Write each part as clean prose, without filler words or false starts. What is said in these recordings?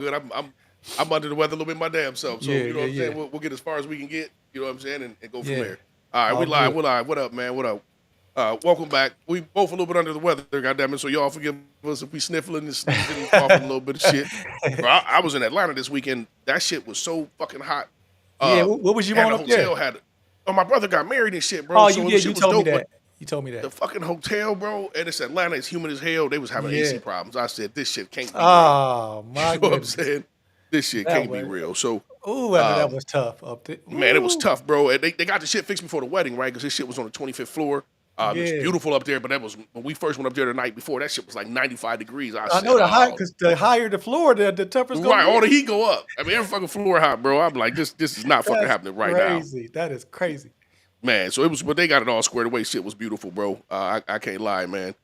good. I'm under the weather a little bit my damn self. So Yeah, you know yeah, what I'm saying. yeah, We'll get as far as we can get. You know what I'm saying, and go from yeah. there. All right, we All live. good. We live. What up, man? What up? Welcome back. We both a little bit under the weather, goddamn it. So y'all forgive us if we sniffling and sneezing and coughing a little bit of shit. Bro, I was in Atlanta this weekend. That shit was so fucking hot. Yeah, what was you And on the up there? hotel had. Oh, my brother got married and shit, bro. Oh, So you it was, did. shit You was told me dope. But that. You told me that. the fucking hotel, bro, and it's Atlanta. It's humid as hell. They was having AC Yeah. problems. I said, this shit can't be real. Oh You my know what I'm goodness. saying? This shit That can't be was. real. So, Ooh, I know that um, was tough up there. man, it was Ooh. tough, bro. And they got the shit fixed before the wedding, right? Because this shit was on the 25th floor. It's Yeah. beautiful up there, but that was when we first went up there the night before. That shit was like 95 degrees. I I said, know oh, because the higher the floor, the tougher it's gonna right. All get. the heat go up. I mean, every fucking floor hot, bro. I'm like, this is not fucking That's happening right now, crazy. That is crazy. man. So it was, but they got it all squared away. Shit was beautiful, bro. I can't lie, man.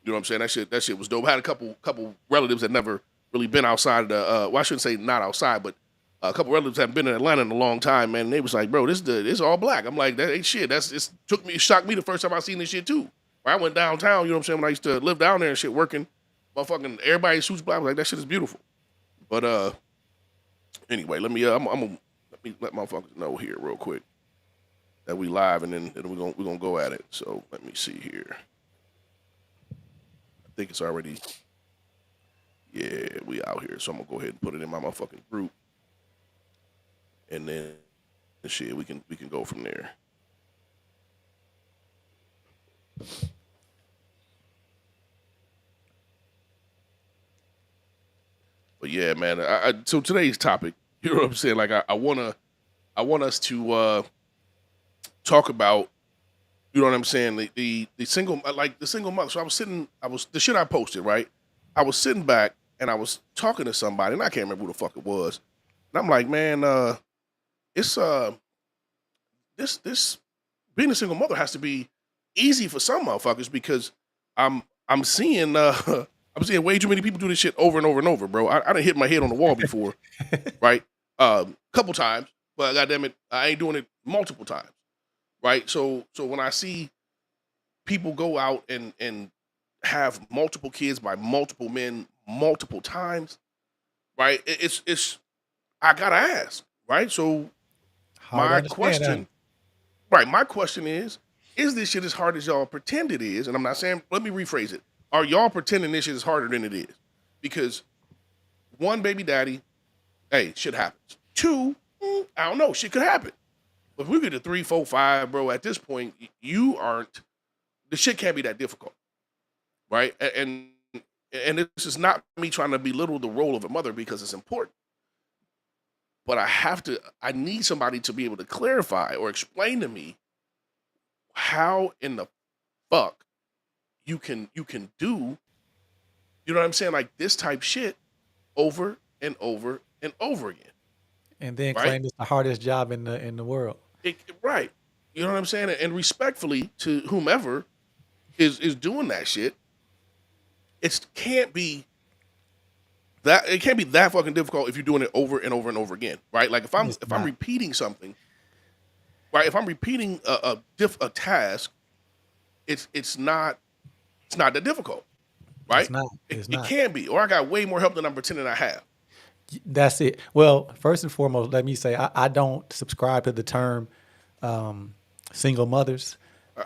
You know what I'm saying? That shit was dope. I had a couple relatives that never really been outside of the. Well, I shouldn't say not outside, but a couple relatives haven't been in Atlanta in a long time, man. And they was like, bro, this all black. I'm like, that ain't shit. It shocked me the first time I seen this shit too. When I went downtown, you know what I'm saying? When I used to live down there and shit, working, motherfucking everybody in suits black. I was like, that shit is beautiful. But anyway, let me let motherfuckers know here real quick that we live, and then we're gonna go at it. So let me see here. I think it's already. Yeah, we out here. So I'm gonna go ahead and put it in my motherfucking group, and then shit, we can go from there. But yeah, man. So today's topic, you know what I'm saying? Like I want us to talk about, you know what I'm saying? The single, like the single mother. So I was the shit I posted, right? I was sitting back and I was talking to somebody, and I can't remember who the fuck it was. And I'm like, man, it's this being a single mother has to be easy for some motherfuckers because I'm I'm seeing I'm seeing way too many people do this shit over and over and over, bro. I done hit my head on the wall before, right? Couple times, but goddamn it, I ain't doing it multiple times, right? So when I see people go out and have multiple kids by multiple men multiple times, right? It's I gotta ask, right? So Hard to my understand that. question, right? My question is this shit as hard as y'all pretend it is? And I'm not saying. Let me rephrase it. Are y'all pretending this shit is harder than it is? Because one, baby daddy, hey, shit happens. Two, I don't know, shit could happen. But if we get to three, four, five, bro, at this point, you aren't. The shit can't be that difficult, right? And this is not me trying to belittle the role of a mother because it's important. But I need somebody to be able to clarify or explain to me how in the fuck you can do, you know what I'm saying, like this type shit over and over and over again, And then right? claim it's the hardest job in the world. Right. You know what I'm saying? And respectfully to whomever is doing that shit, it can't be it can't be that fucking difficult if you're doing it over and over and over again, right? Like It's if I'm not. repeating something, right? If I'm repeating a task, it's not that difficult, It's right? not. It, It's it not. can be, or I got way more help than I'm pretending I have. That's it. Well, first and foremost, let me say I don't subscribe to the term single mothers.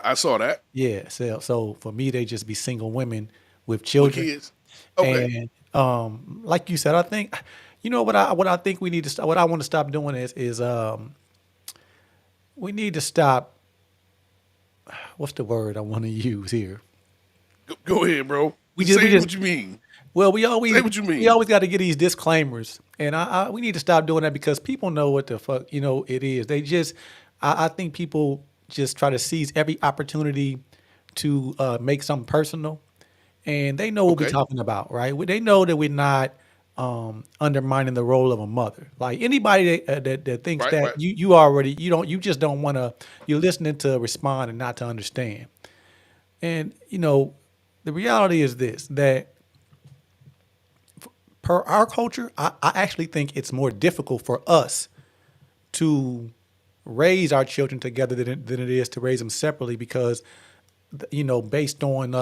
I saw that Yeah. So for me, they just be single women with with children. kids. Okay, And like you said, I think you know what I think we need to stop, what I want to stop doing is we need to stop. What's the word I want to use here? go ahead, bro. We Say just what you mean. well Say what you we mean. always got to get these disclaimers, and we need to stop doing that because people know what the fuck it is. They just I think people just try to seize every opportunity to make something personal, and they know what we're Okay, talking about, right? They know that we're not undermining the role of a mother. Like anybody that thinks right, that right. you already you just don't want to, you're listening to respond and not to understand. And the reality is this, that per our culture, I actually think it's more difficult for us to raise our children together than it is to raise them separately because based on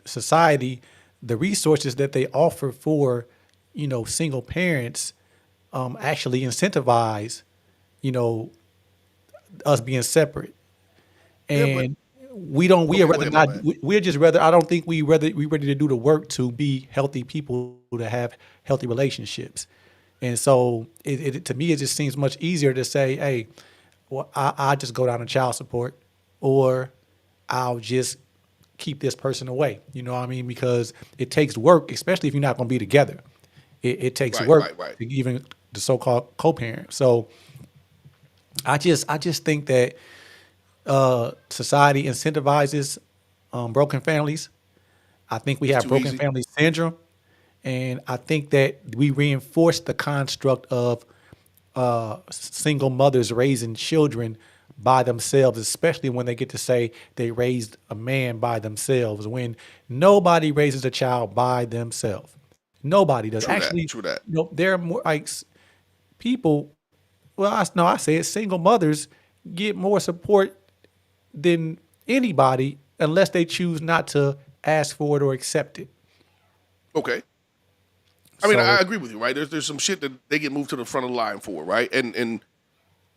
society, the resources that they offer for single parents actually incentivize, you know, us being separate. Yeah, but And we are okay, go rather ahead. My not, bad. we're just rather, I don't think we ready to do the work to be healthy people, to have healthy relationships. And so to me, it just seems much easier to say, hey, well, I just go down to child support, or I'll just keep this person away. You know what I mean? Because it takes work, especially if you're not going to be together. It takes Right, work right, right. to even the so-called co-parent. So I just think that society incentivizes broken families. I think we It's have too broken easy. family syndrome, and I think that we reinforce the construct of single mothers raising children by themselves, especially when they get to say they raised a man by themselves, when nobody raises a child by themselves. Nobody does. True that. Actually, True that. there are more like people. Well, no, I say it. Single mothers get more support than anybody unless they choose not to ask for it or accept it. Okay. I mean, I So agree with you, right? There's some shit that they get moved to the front of the line for, right? And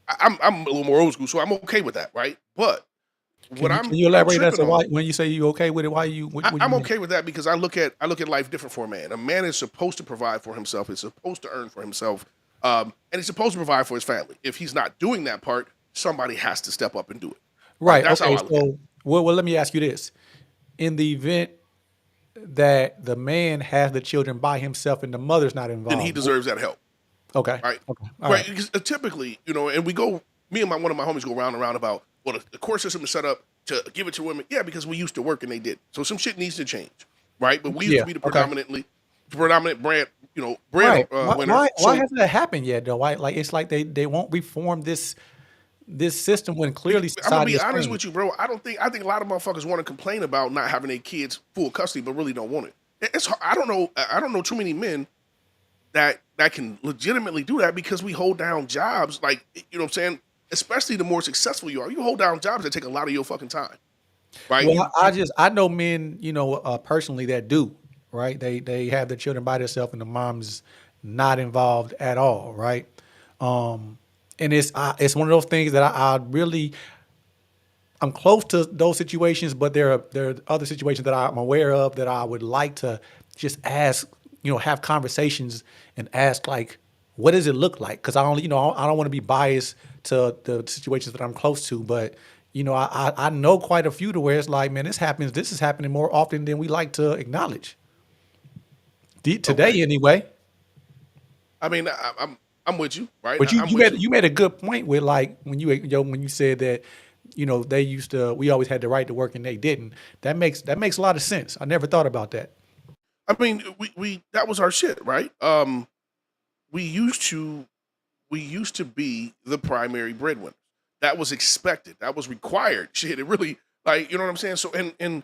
I'm a little more old school, so I'm okay with that, right? But what can you I'm elaborate as tripping to why, on, when you say you okay with it? Why you what do you I'm mean? okay with that because I look at life different for a man. A man is supposed to provide for himself. Is supposed to earn for himself, and he's supposed to provide for his family. If he's not doing that part, somebody has to step up and do it, right? Right. That's how Okay. I look at it. So well, let me ask you this: in the event that the man has the children by himself and the mother's not Then he involved, deserves that help, okay, right? okay, all Right. right, Because typically, and we go, me and one of my homies go round and round about, well, the court system is set up to give it to women. Yeah, because we used to work and they did. So some shit needs to change, right? But we used to yeah, be the okay. predominant brand, bread Right. winner. Why So hasn't that happened yet though? Why, like, it's like they won't reform this system when clearly I'm gonna society be has honest changed. with you, bro. I think a lot of motherfuckers want to complain about not having their kids full custody, but really don't want it. It's I don't know too many men that can legitimately do that because we hold down jobs like what I'm saying. Especially the more successful you are, you hold down jobs that take a lot of your fucking time, right? Well, You I know men, personally that do, right? They have their children by themselves and the mom's not involved at all, right? Um, and it's one of those things that I really, I'm close to those situations, but there are other situations that I'm aware of that I would like to just ask, have conversations and ask, like, what does it look like? Because I don't want to be biased to the situations that I'm close to, but I know quite a few to where it's like, man, this is happening more often than we like to acknowledge. okay? Today anyway. I mean, I'm with you, right? But you I'm you with made you. you made a good point with, like, when you said that, they used to, we always had the right to work and they didn't. That makes a lot of sense. I never thought about that. I mean, we that was our shit, right? We used to we used to be the primary breadwinner. That was expected. That was required. Shit, it really like you know what I'm saying. So and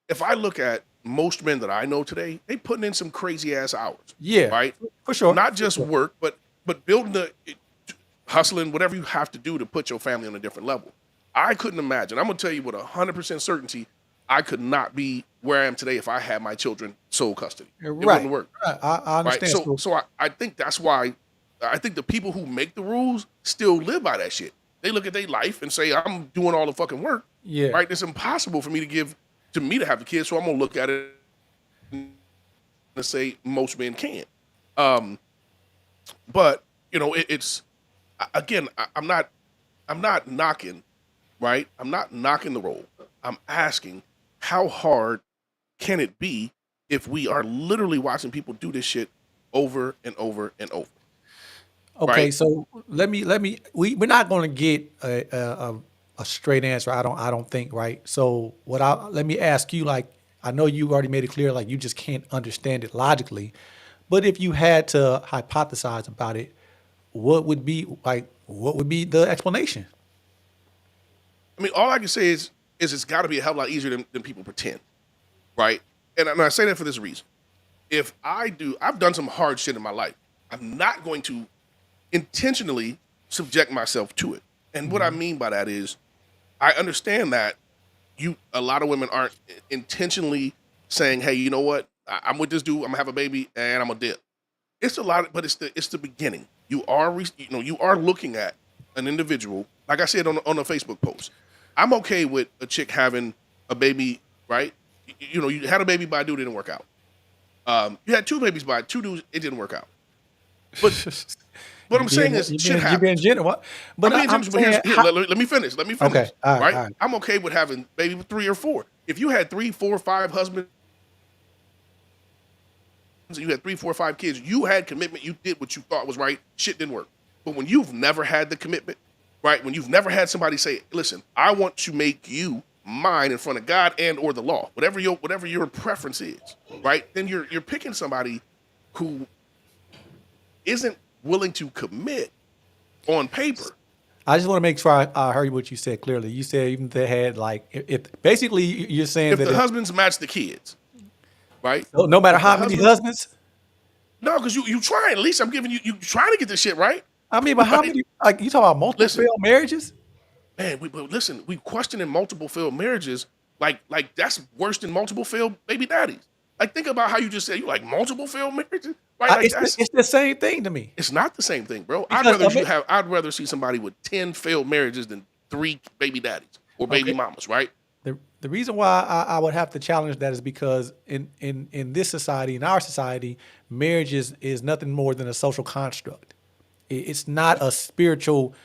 if I look at most men that I know today, they putting in some crazy ass hours, Yeah, right? for sure. Not For just sure. work, but building hustling, whatever you have to do to put your family on a different level. I couldn't imagine. I'm gonna tell you with 100% certainty, I could not be where I am today if I had my children sole custody. It Right. wouldn't work, Right. I right? understand. So So I think that's why I think the people who make the rules still live by that shit. They look at their life and say, I'm doing all the fucking work, yeah. right? It's impossible for me to have the kids, so I'm gonna look at it and say most men can't. Um, but it's again, I'm not knocking, right? I'm not knocking the role. I'm asking how hard can it be if we are literally watching people do this shit over and over and over, Okay, right? so we're not going to get a straight answer. I don't think, right. So let me ask you, like, I know you already made it clear, like, you just can't understand it logically, but if you had to hypothesize about it, what would be the explanation? I mean, all I can say is it's got to be a hell of a lot easier than people pretend, right? And I say that for this reason. If I've done some hard shit in my life. I'm not going to intentionally subject myself to it. And what I Mhm. mean by that is I understand that a lot of women aren't intentionally saying, "Hey, you know what? I'm with this dude. I'm gonna have a baby, and I'm gonna dip." it's a lot, but it's the beginning. You are you are looking at an individual. Like I said on a Facebook post, I'm okay with a chick having a baby, right? You had a baby by a dude, it didn't work out. You had two babies by two dudes, it didn't work out. But what You I'm saying being is, shit you being happens. generous. I'm But being I'm generous, but here's saying here. how, Let me finish. Let me okay, finish. all right, Right? all right. I'm okay with having maybe three or four. If you had three, four, five husbands, you had three, four, five kids, you had commitment, you did what you thought was right, shit didn't work. But when you've never had the commitment, right? When you've never had somebody say, listen, I want to make you mine in front of God and or the law, whatever your preference is, right? Then you're picking somebody who isn't willing to commit on paper. I just want to make sure I heard what you said clearly. You said even if they had like, if basically you're saying If that the husbands match the kids, right? no matter If the how many husbands, husbands, no, because you trying. At least I'm giving you trying to get this shit right, I mean, but how right? many, like you talk about multiple Listen, failed marriages? man, but listen, we questioning multiple failed marriages. Like that's worse than multiple failed baby daddies. Like think about how you just said you like multiple failed marriages, right? Like that's It's the same thing to me it's not the same thing, bro. because I mean, I'd rather see somebody with 10 failed marriages than three baby daddies or baby okay. mamas, right? The reason why I would have to challenge that is because in this society, in our society, marriage is nothing more than a social construct. It's not a spiritual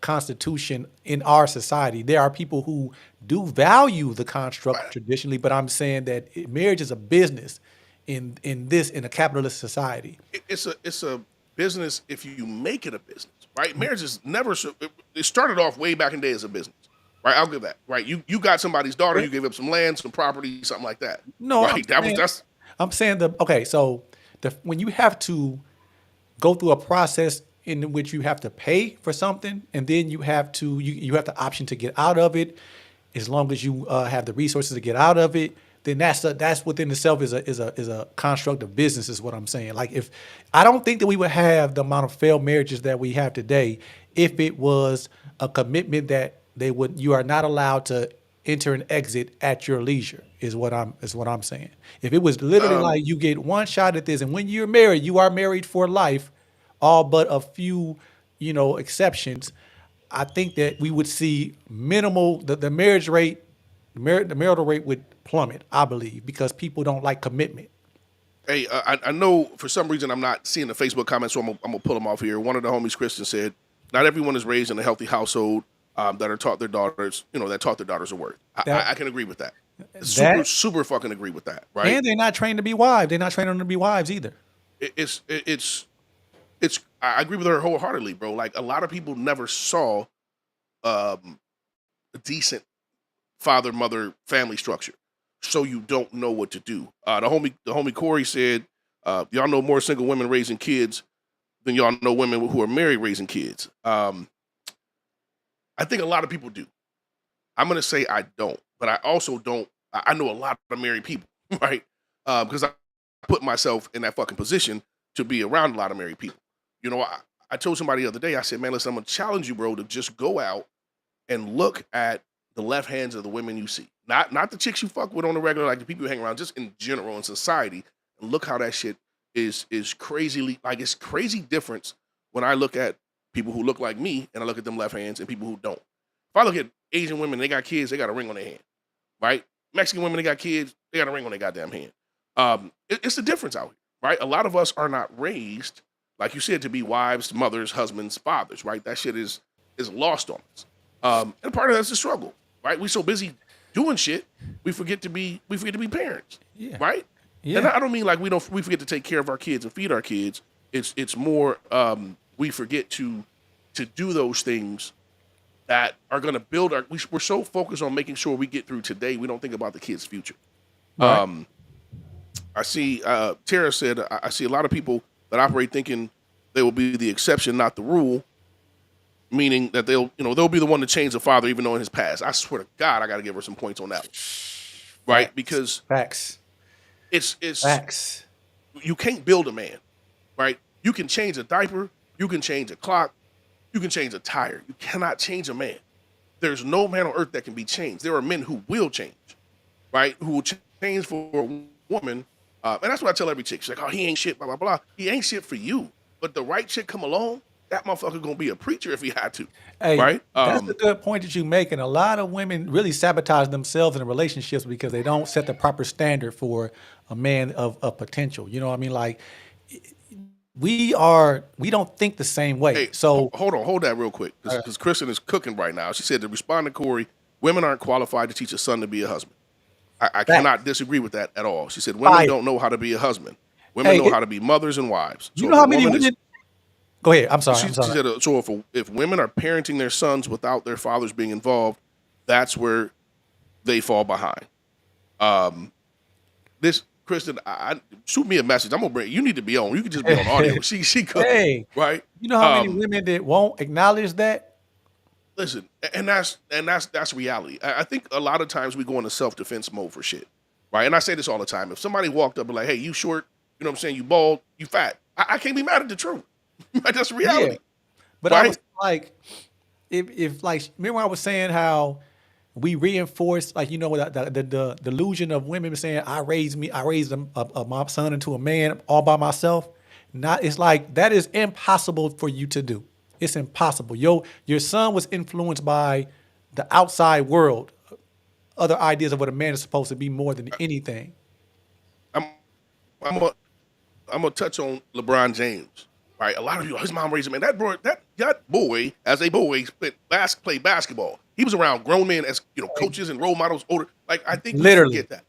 constitution in our society. There are people who do value the construct Right. traditionally, but I'm saying that marriage is a business in a capitalist society. It's a business if you make it a business, right? Marriage is never it started off way back in the day as a business, right? I'll give that, right? You got somebody's daughter, you gave up some land, some property, something like that, No, right? That's I'm saying okay. So when you have to go through a process in which you have to pay for something, and then you have the option to get out of it, as long as you have the resources to get out of it. Then that's within itself is a construct of business, is what I'm saying. Like if I don't think that we would have the amount of failed marriages that we have today if it was a commitment that you are not allowed to enter and exit at your leisure, is what I'm saying. If it was literally um like you get one shot at this, and when you're married, you are married for life, all but a few, exceptions, I think that we would see minimal the marriage rate, the marital rate would plummet, I believe, because people don't like commitment. hey, I know for some reason I'm not seeing the Facebook comments, so I'm gonna pull them off here. One of the homies, Kristen, said, "Not everyone is raised in a healthy household that are taught their daughters, that taught their daughters a word." That I can agree with that. Super, that super fucking agree with that, right? and they're not trained to be wives. They're not trained on to be wives either. It's I agree with her wholeheartedly, bro. Like a lot of people never saw um, a decent father mother family structure, so you don't know what to do. The homie Corey said, "Y'all know more single women raising kids than y'all know women who are married raising kids." I think a lot of people do. I'm gonna say I don't, but I also don't. I know a lot of married people, right? Because I put myself in that fucking position to be around a lot of married people. I told somebody the other day, I said, man, listen, I'm gonna challenge you, bro, to just go out and look at the left hands of the women you see. Not the chicks you fuck with on the regular, like the people you hang around, just in general in society. And look how that shit is crazily like it's crazy difference when I look at people who look like me and I look at them left hands and people who don't. If I look at Asian women, they got kids, they got a ring on their hand, right? Mexican women, they got kids, they got a ring on their goddamn hand. It's the difference out here, right? A lot of us are not raised, like you said, to be wives, mothers, husbands, fathers, right? That shit is lost on us. And part of that's the struggle, right? We so busy doing shit, we forget to be parents, Yeah. right? And Yeah. I don't mean like we forget to take care of our kids and feed our kids. It's more we forget to do those things that are going to build we're so focused on making sure we get through today, we don't think about the kids' future. Right. Um, I see Tara said I see a lot of people that operate thinking they will be the exception, not the rule, meaning that they'll be the one to change the father even though in his past. I swear to God, I got to give her some points on that one, right? Because Facts. it's Facts. you can't build a man, right? You can change a diaper, you can change a clock, you can change a tire. You cannot change a man. There's no man on earth that can be changed. There are men who will change, right? Who will change for a woman And that's what I tell every chick. She's like, oh, he ain't shit, blah, blah, blah. He ain't shit for you. But the right chick come along, that motherfucker gonna be a preacher if he had to. Hey, Right? that's a good point that you make, and a lot of women really sabotage themselves in relationships because they don't set the proper standard for a man of potential. You know what I mean? Like we don't think the same way. Hey, So hold that real quick. Because Kristen is cooking right now. She said to respond to Corey, women aren't qualified to teach a son to be a husband. I cannot facts, disagree with that at all. She said women fire. don't know how to be a husband. Women Hey, know how to be mothers and wives. you So know if a how many woman is women? Go ahead. I'm sorry. she, I'm she sorry. said so if women are parenting their sons without their fathers being involved, that's where they fall behind. Um, this Kristen, shoot me a message. I'm gonna bring you need to be on. You can just be on audio. She cooking, Hey, right? you know how many women that won't acknowledge that? Listen, and that's reality. I think a lot of times we go into self defense mode for shit, right? And I say this all the time. If somebody walked up and like, hey, you short, you know what I'm saying? You bald, you fat. I can't be mad at the truth. That's Yeah. reality, But I right? was like, if like, remember I was saying how we reinforce, like, you know, the delusion of women saying, I raised my son into a man all by myself. Not, it's like that is impossible for you to do. It's impossible. Your son was influenced by the outside world, other ideas of what a man is supposed to be more than anything. I'm I'm gonna I'm gonna touch on LeBron James, right? A lot of you, his mom raised him, man. That boy, as a boy, played basketball. He was around grown men as coaches and role models. Older, like I think we Literally, forget that,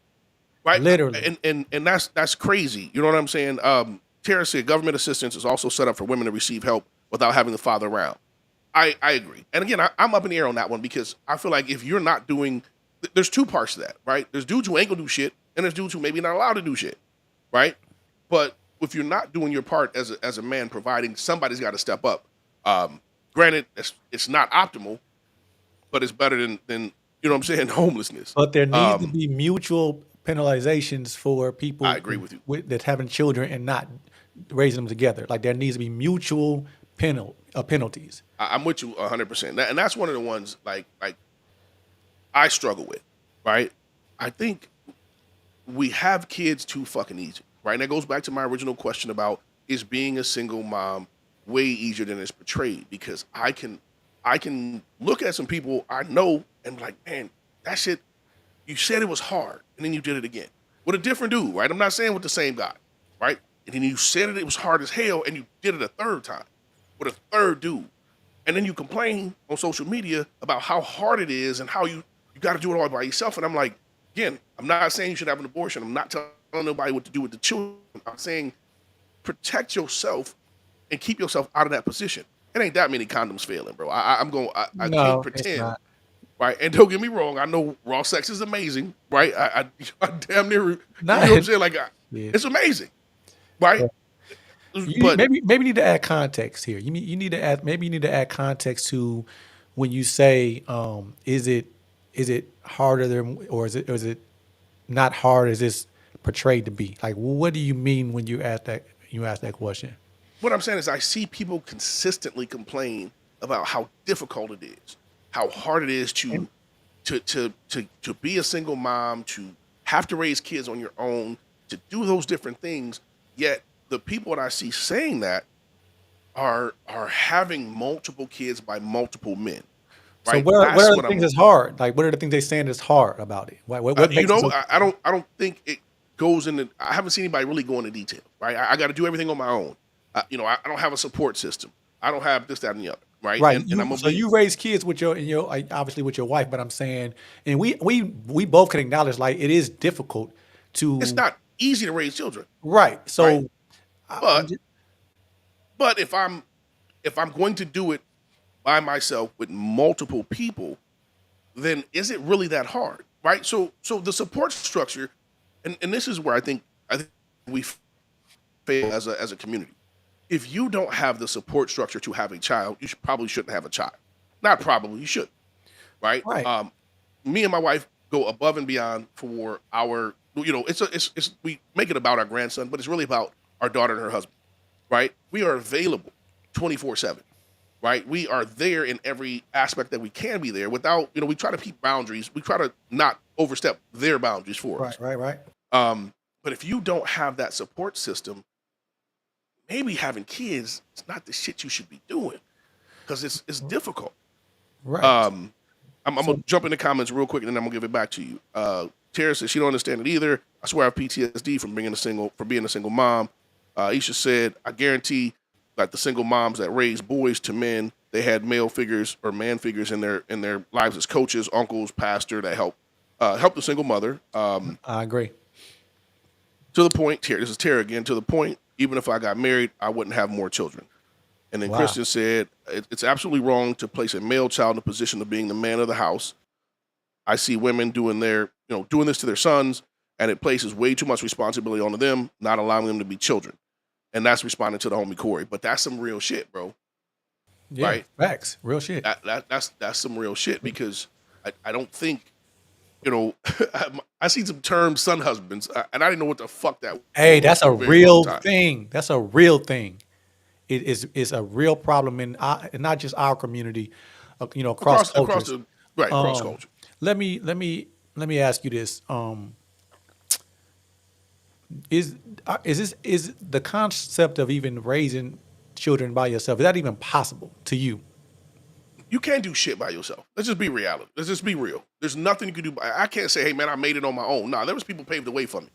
right? literally. And that's crazy. You know what I'm saying? Tara said government assistance is also set up for women to receive help without having the father around. I agree. And again, I'm up in the air on that one because I feel like if you're not doing, there's two parts to that, right? There's dudes who ain't gonna do shit, and there's dudes who maybe not allowed to do shit, right? But if you're not doing your part as a man providing, somebody's got to step up. Granted, it's not optimal, but it's better than you know what I'm saying, homelessness. But there needs to Um, be mutual penalizations for I people agree with you. that's having children and not raising them together. Like there needs to be mutual penalties. I'm with you 100%, and that's one of the ones like I struggle with, right? I think we have kids too fucking easy, right? And that goes back to my original question about is being a single mom way easier than it's portrayed? Because I can look at some people I know and be like, man, that shit, you said it was hard, and then you did it again with a different dude, right? I'm not saying with the same guy, right? And then you said it was hard as hell, and you did it a third time with a third dude, and then you complain on social media about how hard it is and how you got to do it all by yourself. And I'm like, again, I'm not saying you should have an abortion. I'm not telling nobody what to do with the children. I'm saying protect yourself and keep yourself out of that position. It ain't that many condoms failing, bro. I'm going. I can't No, it's pretend, not. right? And don't get me wrong. I know raw sex is amazing, right? I damn near, you know Not what I'm saying? Like, yeah. it's amazing, right? You But maybe need to add context here. You need to add maybe you need to add context to when you say is it harder than or is it not hard as it's portrayed to be? Like what do you mean when you ask that question? what I'm saying is, I see people consistently complain about how difficult it is, how hard it is to be a single mom, to have to raise kids on your own, to do those different things. Yet the people that I see saying that are having multiple kids by multiple men, So right? what That's are the what things I'm. that's hard? Like what are the things they saying is hard about it? What You makes it know, so I don't think it goes into. I haven't seen anybody really go into detail, right? I got to do everything on my own. I don't have a support system. I don't have this, that, and the other, right? right? And I'm You gonna so be. you raise kids with your and your like, obviously with your wife, but I'm saying and we both can acknowledge like it is difficult It's to not easy to raise children, right. right? So I'm But just but if I'm going to do it by myself with multiple people, then is it really that hard, right? So the support structure, and this is where I think we fail as a community. If you don't have the support structure to have a child, you probably shouldn't have a child. Not probably, you should, right? right. Me and my wife go above and beyond for our. It's we make it about our grandson, but it's really about our daughter and her husband, right? We are available 24/7, right? We are there in every aspect that we can be there without, we try to keep boundaries. We try to not overstep their boundaries for us. Right. Um, But if you don't have that support system, maybe having kids is not the shit you should be doing because it's difficult. Right. Um, I'm So gonna jump in the comments real quick and then I'm gonna give it back to you. Tara says she don't understand it either. I swear I have PTSD from being a single mom. Isha said, I guarantee that the single moms that raised boys to men, they had male figures or man figures in their lives as coaches, uncles, pastor that help the single mother. I agree. To the point, this is Tara again. To the point, even if I got married, I wouldn't have more children. And then Wow. Kristen said, it's absolutely wrong to place a male child in a position of being the man of the house. I see women doing this to their sons, and it places way too much responsibility onto them, not allowing them to be children. And that's responding to the homie Corey. But that's some real shit, bro. Yeah. Right? Facts. Real shit. That's some real shit because I don't think, I see some termed son husbands, and I didn't know what the fuck that Hey, was that's a for a very long real time. thing. That's a real thing. It is a real problem in not just our community, across Across cultures. the right, cross Um, culture. let me ask you this. Is the concept of even raising children by yourself, is that even possible to you? You can't do shit by yourself. Let's just be reality. Let's just be real. There's nothing you can do. I can't say, hey man, I made it on my own. Nah, there was people paved the way for me.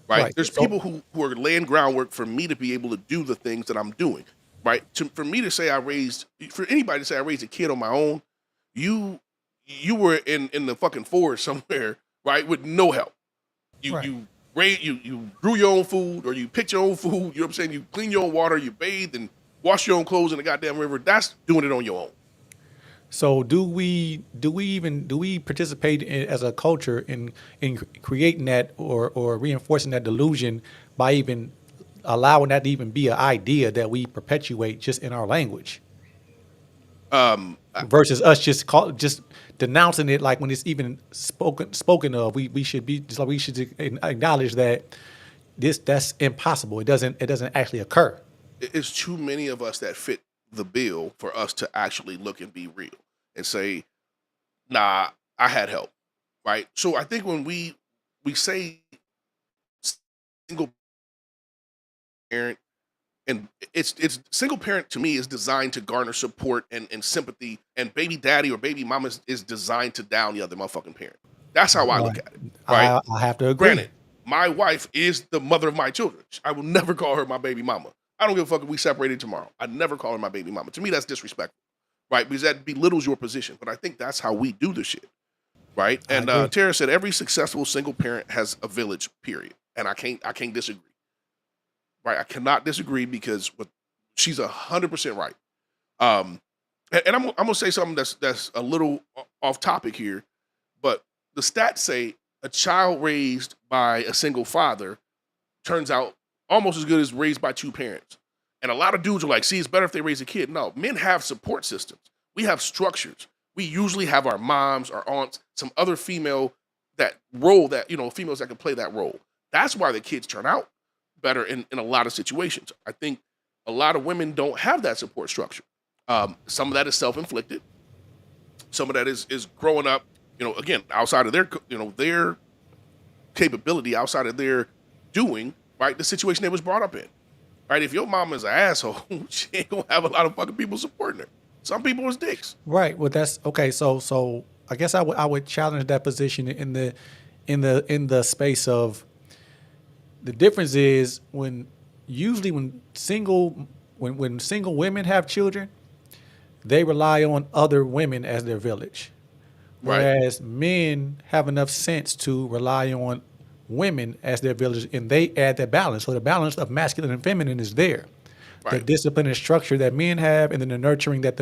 Right? Right. There's So people who are laying groundwork for me to be able to do the things that I'm doing. Right? For me to say for anybody to say I raised a kid on my own, you you were in the fucking forest somewhere, right, with no help. You right. you you grew your own food or you picked your own food. You know what I'm saying? You clean your own water. You bathed and wash your own clothes in the goddamn river. That's doing it on your own. So do we participate as a culture in creating that or reinforcing that delusion by even allowing that to even be an idea that we perpetuate just in our language Um, versus us just denouncing it, like when it's even spoken of, we should be just like we should acknowledge that that's impossible. It doesn't actually occur. it's too many of us that fit the bill for us to actually look and be real and say, nah, I had help. Right. So I think when we say single parent, and it's single parent to me is designed to garner support and sympathy, and baby daddy or baby mama is designed to down the other motherfucking parent. That's how I look Right. at it. Right. I have to agree. Granted, my wife is the mother of my children. I will never call her my baby mama. I don't give a fuck if we separated tomorrow. I'd never call her my baby mama. To me, that's disrespectful, right? Because that belittles your position. But I think that's how we do this shit, right? I And agree. Tara said every successful single parent has a village. Period. And I can't disagree. Right? I cannot disagree because she's 100% right. Um, and I'm gonna say something that's a little off topic here, but the stats say a child raised by a single father turns out almost as good as raised by two parents. And a lot of dudes are like, see, it's better if they raise a kid. No, men have support systems. We have structures. We usually have our moms, our aunts, some other females that can play that role. That's why the kids turn out better in a lot of situations. I think a lot of women don't have that support structure. Some of that is self-inflicted. Some of that is growing up, again, outside of their capability, outside of their doing, right? The situation they was brought up in, right? If your mom is an asshole, she ain't gonna have a lot of fucking people supporting her. Some people is dicks. Right. Well, that's okay. So I guess I would challenge that position in the space of, the difference is usually when single women have children, they rely on other women as their village. Right, Whereas men have enough sense to rely on women as their village, and they add that balance. So the balance of masculine and feminine is there. The right, discipline and structure that men have, and then the nurturing that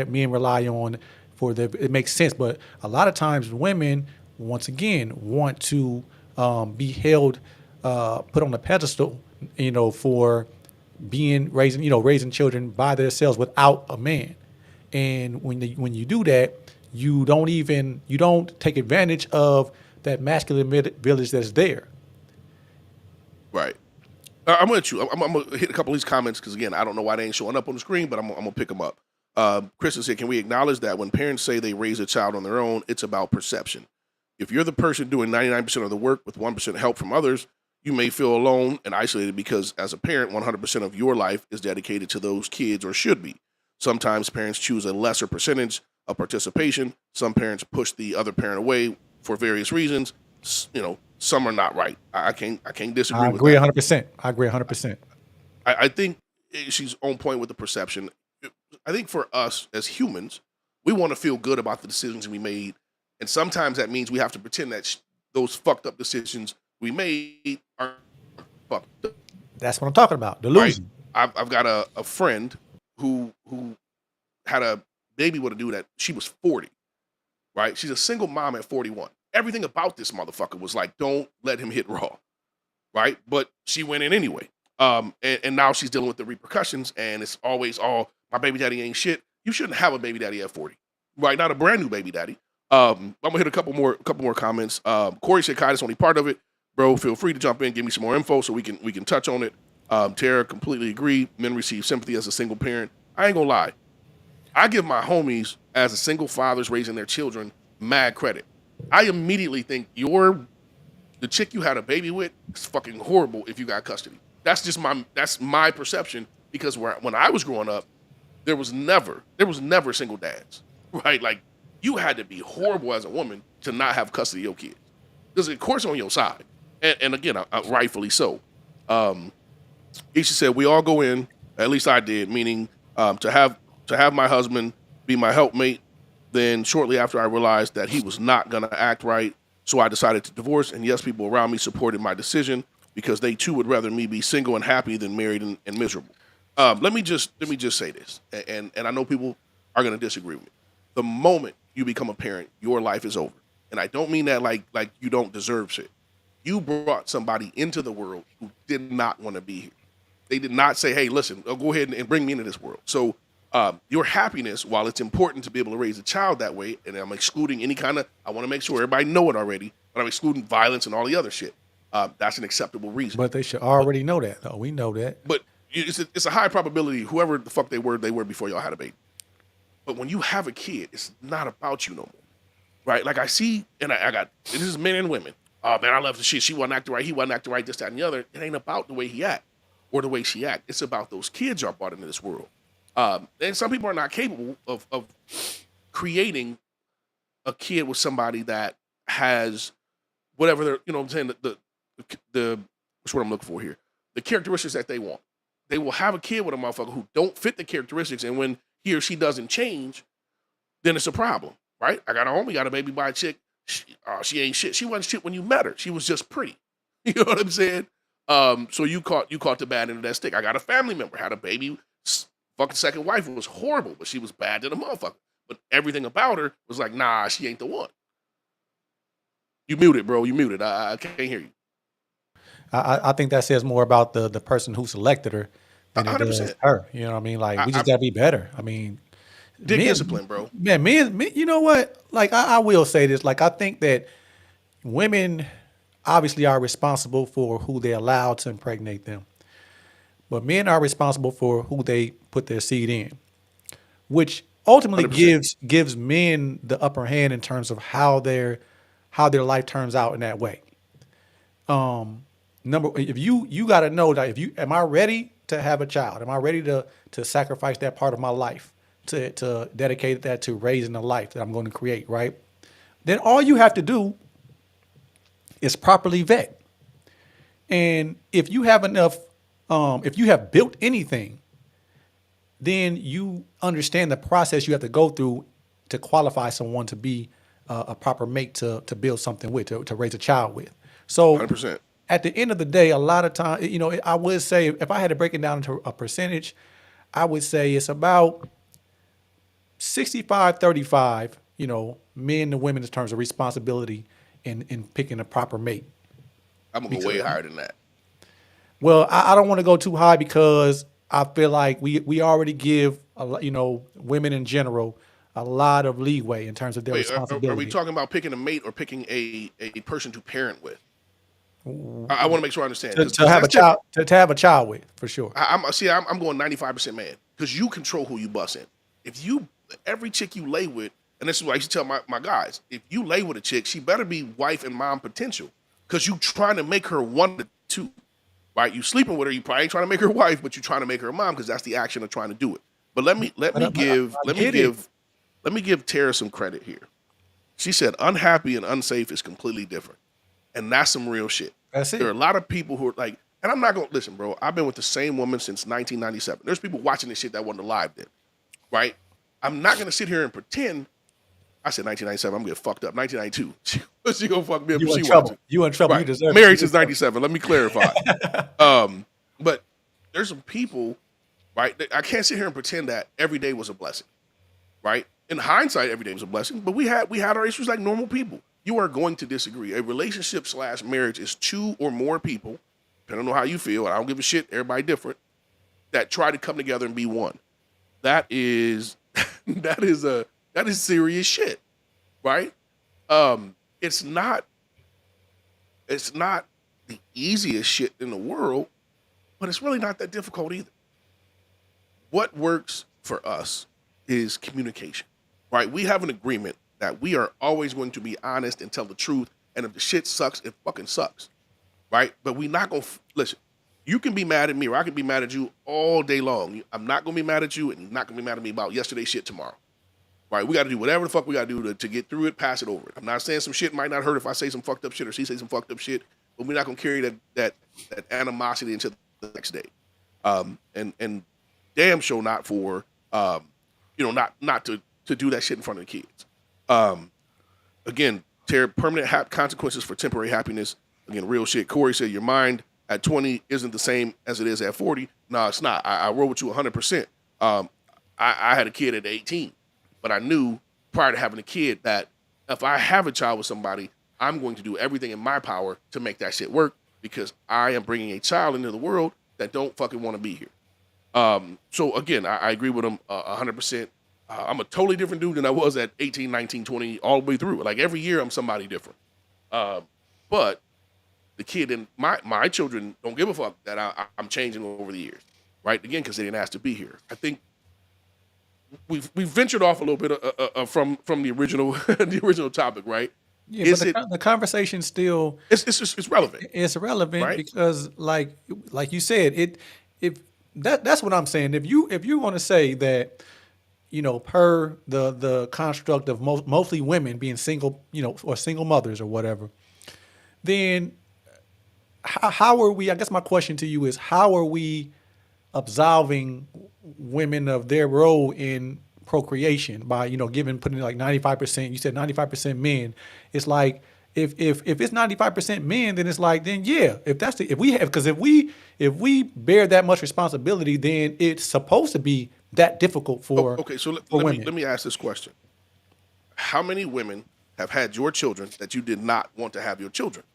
men rely on it makes sense. But a lot of times, women, once again, want to be held, put on a pedestal, for raising children by themselves without a man. And when you do that, you don't take advantage of that masculine village that's there. right. I'm gonna let you. I'm gonna hit a couple of these comments because again, I don't know why they ain't showing up on the screen, but I'm gonna pick them up. Kristen said, "Can we acknowledge that when parents say they raise a child on their own, it's about perception? If you're the person doing 99% of the work with 1% help from others, You may feel alone and isolated because, as a parent, 100% of your life is dedicated to those kids or should be. Sometimes parents choose a lesser percentage of participation. Some parents push the other parent away for various reasons. Some are not right. I can't disagree I with agree that. 100%. I agree 100%. I think she's on point with the perception. I think for us as humans, we want to feel good about the decisions we made, and sometimes that means we have to pretend that those fucked up decisions we made are fucked up, That's what I'm talking about. right? Delusion. I've got a friend who had a baby with a dude that she was 40, right? She's a single mom at 41. Everything about this motherfucker was like, don't let him hit raw, right? But she went in anyway. And now she's dealing with the repercussions, and it's always all my baby daddy ain't shit. You shouldn't have a baby daddy at 40, right? Not a brand new baby daddy. I'm gonna hit a couple more comments. Corey said, "Kai is only part of it, bro. Feel free to jump in, give me some more info so we can touch on it." Tara, completely agree. Men receive sympathy as a single parent. I ain't gonna lie. I give my homies as a single fathers raising their children mad credit. I immediately think the chick you had a baby with is fucking horrible if you got custody. That's my perception because when I was growing up, there was never single dads, right? Like you had to be horrible as a woman to not have custody of your kids because of course on your side, and again, rightfully so. Isha said we all go in. At least I did, meaning to have my husband be my helpmate. Then shortly after, I realized that he was not gonna act right, so I decided to divorce. And yes, people around me supported my decision because they too would rather me be single and happy than married and miserable. Let me just say this, and I know people are gonna disagree with me. The moment you become a parent, your life is over, and I don't mean that like you don't deserve shit. You brought somebody into the world who did not want to be here. They did not say, "Hey, listen, go ahead and bring me into this world." So your happiness, while it's important to be able to raise a child that way, and I'm excluding any kind of, I want to make sure everybody know it already, but I'm excluding violence and all the other shit. That's an acceptable reason. But they should already know that. No, we know that. But it's a high probability whoever the fuck they were before y'all had a baby. But when you have a kid, it's not about you no more, right? Like I see, and I got, this is men and women. Oh man, I love the shit. She wasn't acting right. He wasn't acting right. This, that, and the other. It ain't about the way he act or the way she act. It's about those kids y'all brought into this world. And some people are not capable of creating a kid with somebody that has whatever they're, you know what I'm saying, the what's what I'm looking for here. The characteristics that they want. They will have a kid with a motherfucker who don't fit the characteristics, and when he or she doesn't change, then it's a problem, right? I got a homie, got a baby by a chick. She ain't shit. She wasn't shit when you met her. She was just pretty. You know what I'm saying? So you caught the bad end of that stick. I got a family member, had a baby, fucking second wife was horrible, but she was bad to the motherfucker. But everything about her was like, nah, she ain't the one. You muted, bro. You muted. I can't hear you. I think that says more about the person who selected her than it does 100%. her. You know what I mean? Like we just gotta be better. I mean, Dick men, discipline, bro. man, you know what? Like I will say this. Like I think that women obviously are responsible for who they allow to impregnate them, but men are responsible for who they put their seed in, which ultimately 100%. gives men the upper hand in terms of how their life turns out in that way. If you got to know that am I ready to have a child? Am I ready to sacrifice that part of my life to dedicate that to raising a life that I'm going to create, right? Then all you have to do is properly vet. And if you have enough, if you have built anything, then you understand the process you have to go through to qualify someone to be a proper mate to build something with, to raise a child with. So 100%. at the end of the day, a lot of time, I would say if I had to break it down into a percentage, I would say it's about 65-35, men and women in terms of responsibility in picking a proper mate. I'm going to go way higher than that. Well, I don't want to go too high because I feel like we already give, women in general a lot of leeway in terms of their Wait, responsibility. are we talking about picking a mate or picking a person to parent with? I want to make sure I understand. To have a child, to have a child with, for sure. I'm going 95% man because you control who you bust in. Every chick you lay with, and this is what I used to tell my guys, if you lay with a chick, she better be wife and mom potential because you trying to make her want to too, right? You sleeping with her, you probably ain't trying to make her wife, but you're trying to make her a mom because that's the action of trying to do it. But let me get it. give Tara some credit here. She said unhappy and unsafe is completely different, and that's some real shit. That's There are it. a lot of people who are like, and I'm not gonna listen, bro. I've been with the same woman since 1997. There's people watching this shit that wasn't alive then, right? I'm not gonna sit here and pretend. I said 1997. I'm getting fucked up. 1992. She gonna fuck me up if You she in wants trouble. to. You in trouble. You Right. deserve Married it. since 97. Let me clarify. But there's some people, right? That I can't sit here and pretend that every day was a blessing, right? In hindsight, every day was a blessing, but we had our issues like normal people. You are going to disagree. A relationship / marriage is two or more people, depending on how you feel, and I don't give a shit, everybody different, that try to come together and be one. That is that is serious shit, right? It's not the easiest shit in the world, but it's really not that difficult either. What works for us is communication, right? We have an agreement that we are always going to be honest and tell the truth. And if the shit sucks, it fucking sucks, right? But we not gonna listen. You can be mad at me, or I can be mad at you all day long. I'm not gonna be mad at you, and you're not gonna be mad at me about yesterday's shit tomorrow, right? We got to do whatever the fuck we got to do to get through it, pass it over it. I'm not saying some shit might not hurt if I say some fucked up shit or she say some fucked up shit, but we're not gonna carry that animosity into the next day. And damn sure not for not to do that shit in front of the kids. Again, permanent consequences for temporary happiness. Again, real shit. Corey said your mind at 20 isn't the same as it is at 40. No, it's not. I roll with you 100%. I had a kid at 18, but I knew prior to having a kid that if I have a child with somebody, I'm going to do everything in my power to make that shit work because I am bringing a child into the world that don't fucking want to be here. So again, I agree with him 100%. I'm a totally different dude than I was at 18, 19, 20, all the way through. Like every year I'm somebody different. But the kid and my children don't give a fuck that I'm changing over the years, right? Again, because they didn't ask to be here. I think we've ventured off a little bit from the original the original topic, right? Yeah, Is but it? the conversation still It's relevant, it's relevant right? because like you said, if that's what I'm saying. If you want to say that, per the construct of mostly women being single, or single mothers or whatever, then how are we? I guess my question to you is, how are we absolving women of their role in procreation by putting like 95%? You said 95% men. It's like if it's 95% men, then it's like, then yeah, if we bear that much responsibility, then it's supposed to be that difficult for Okay, so women. let me ask this question: how many women have had your children that you did not want to have your children?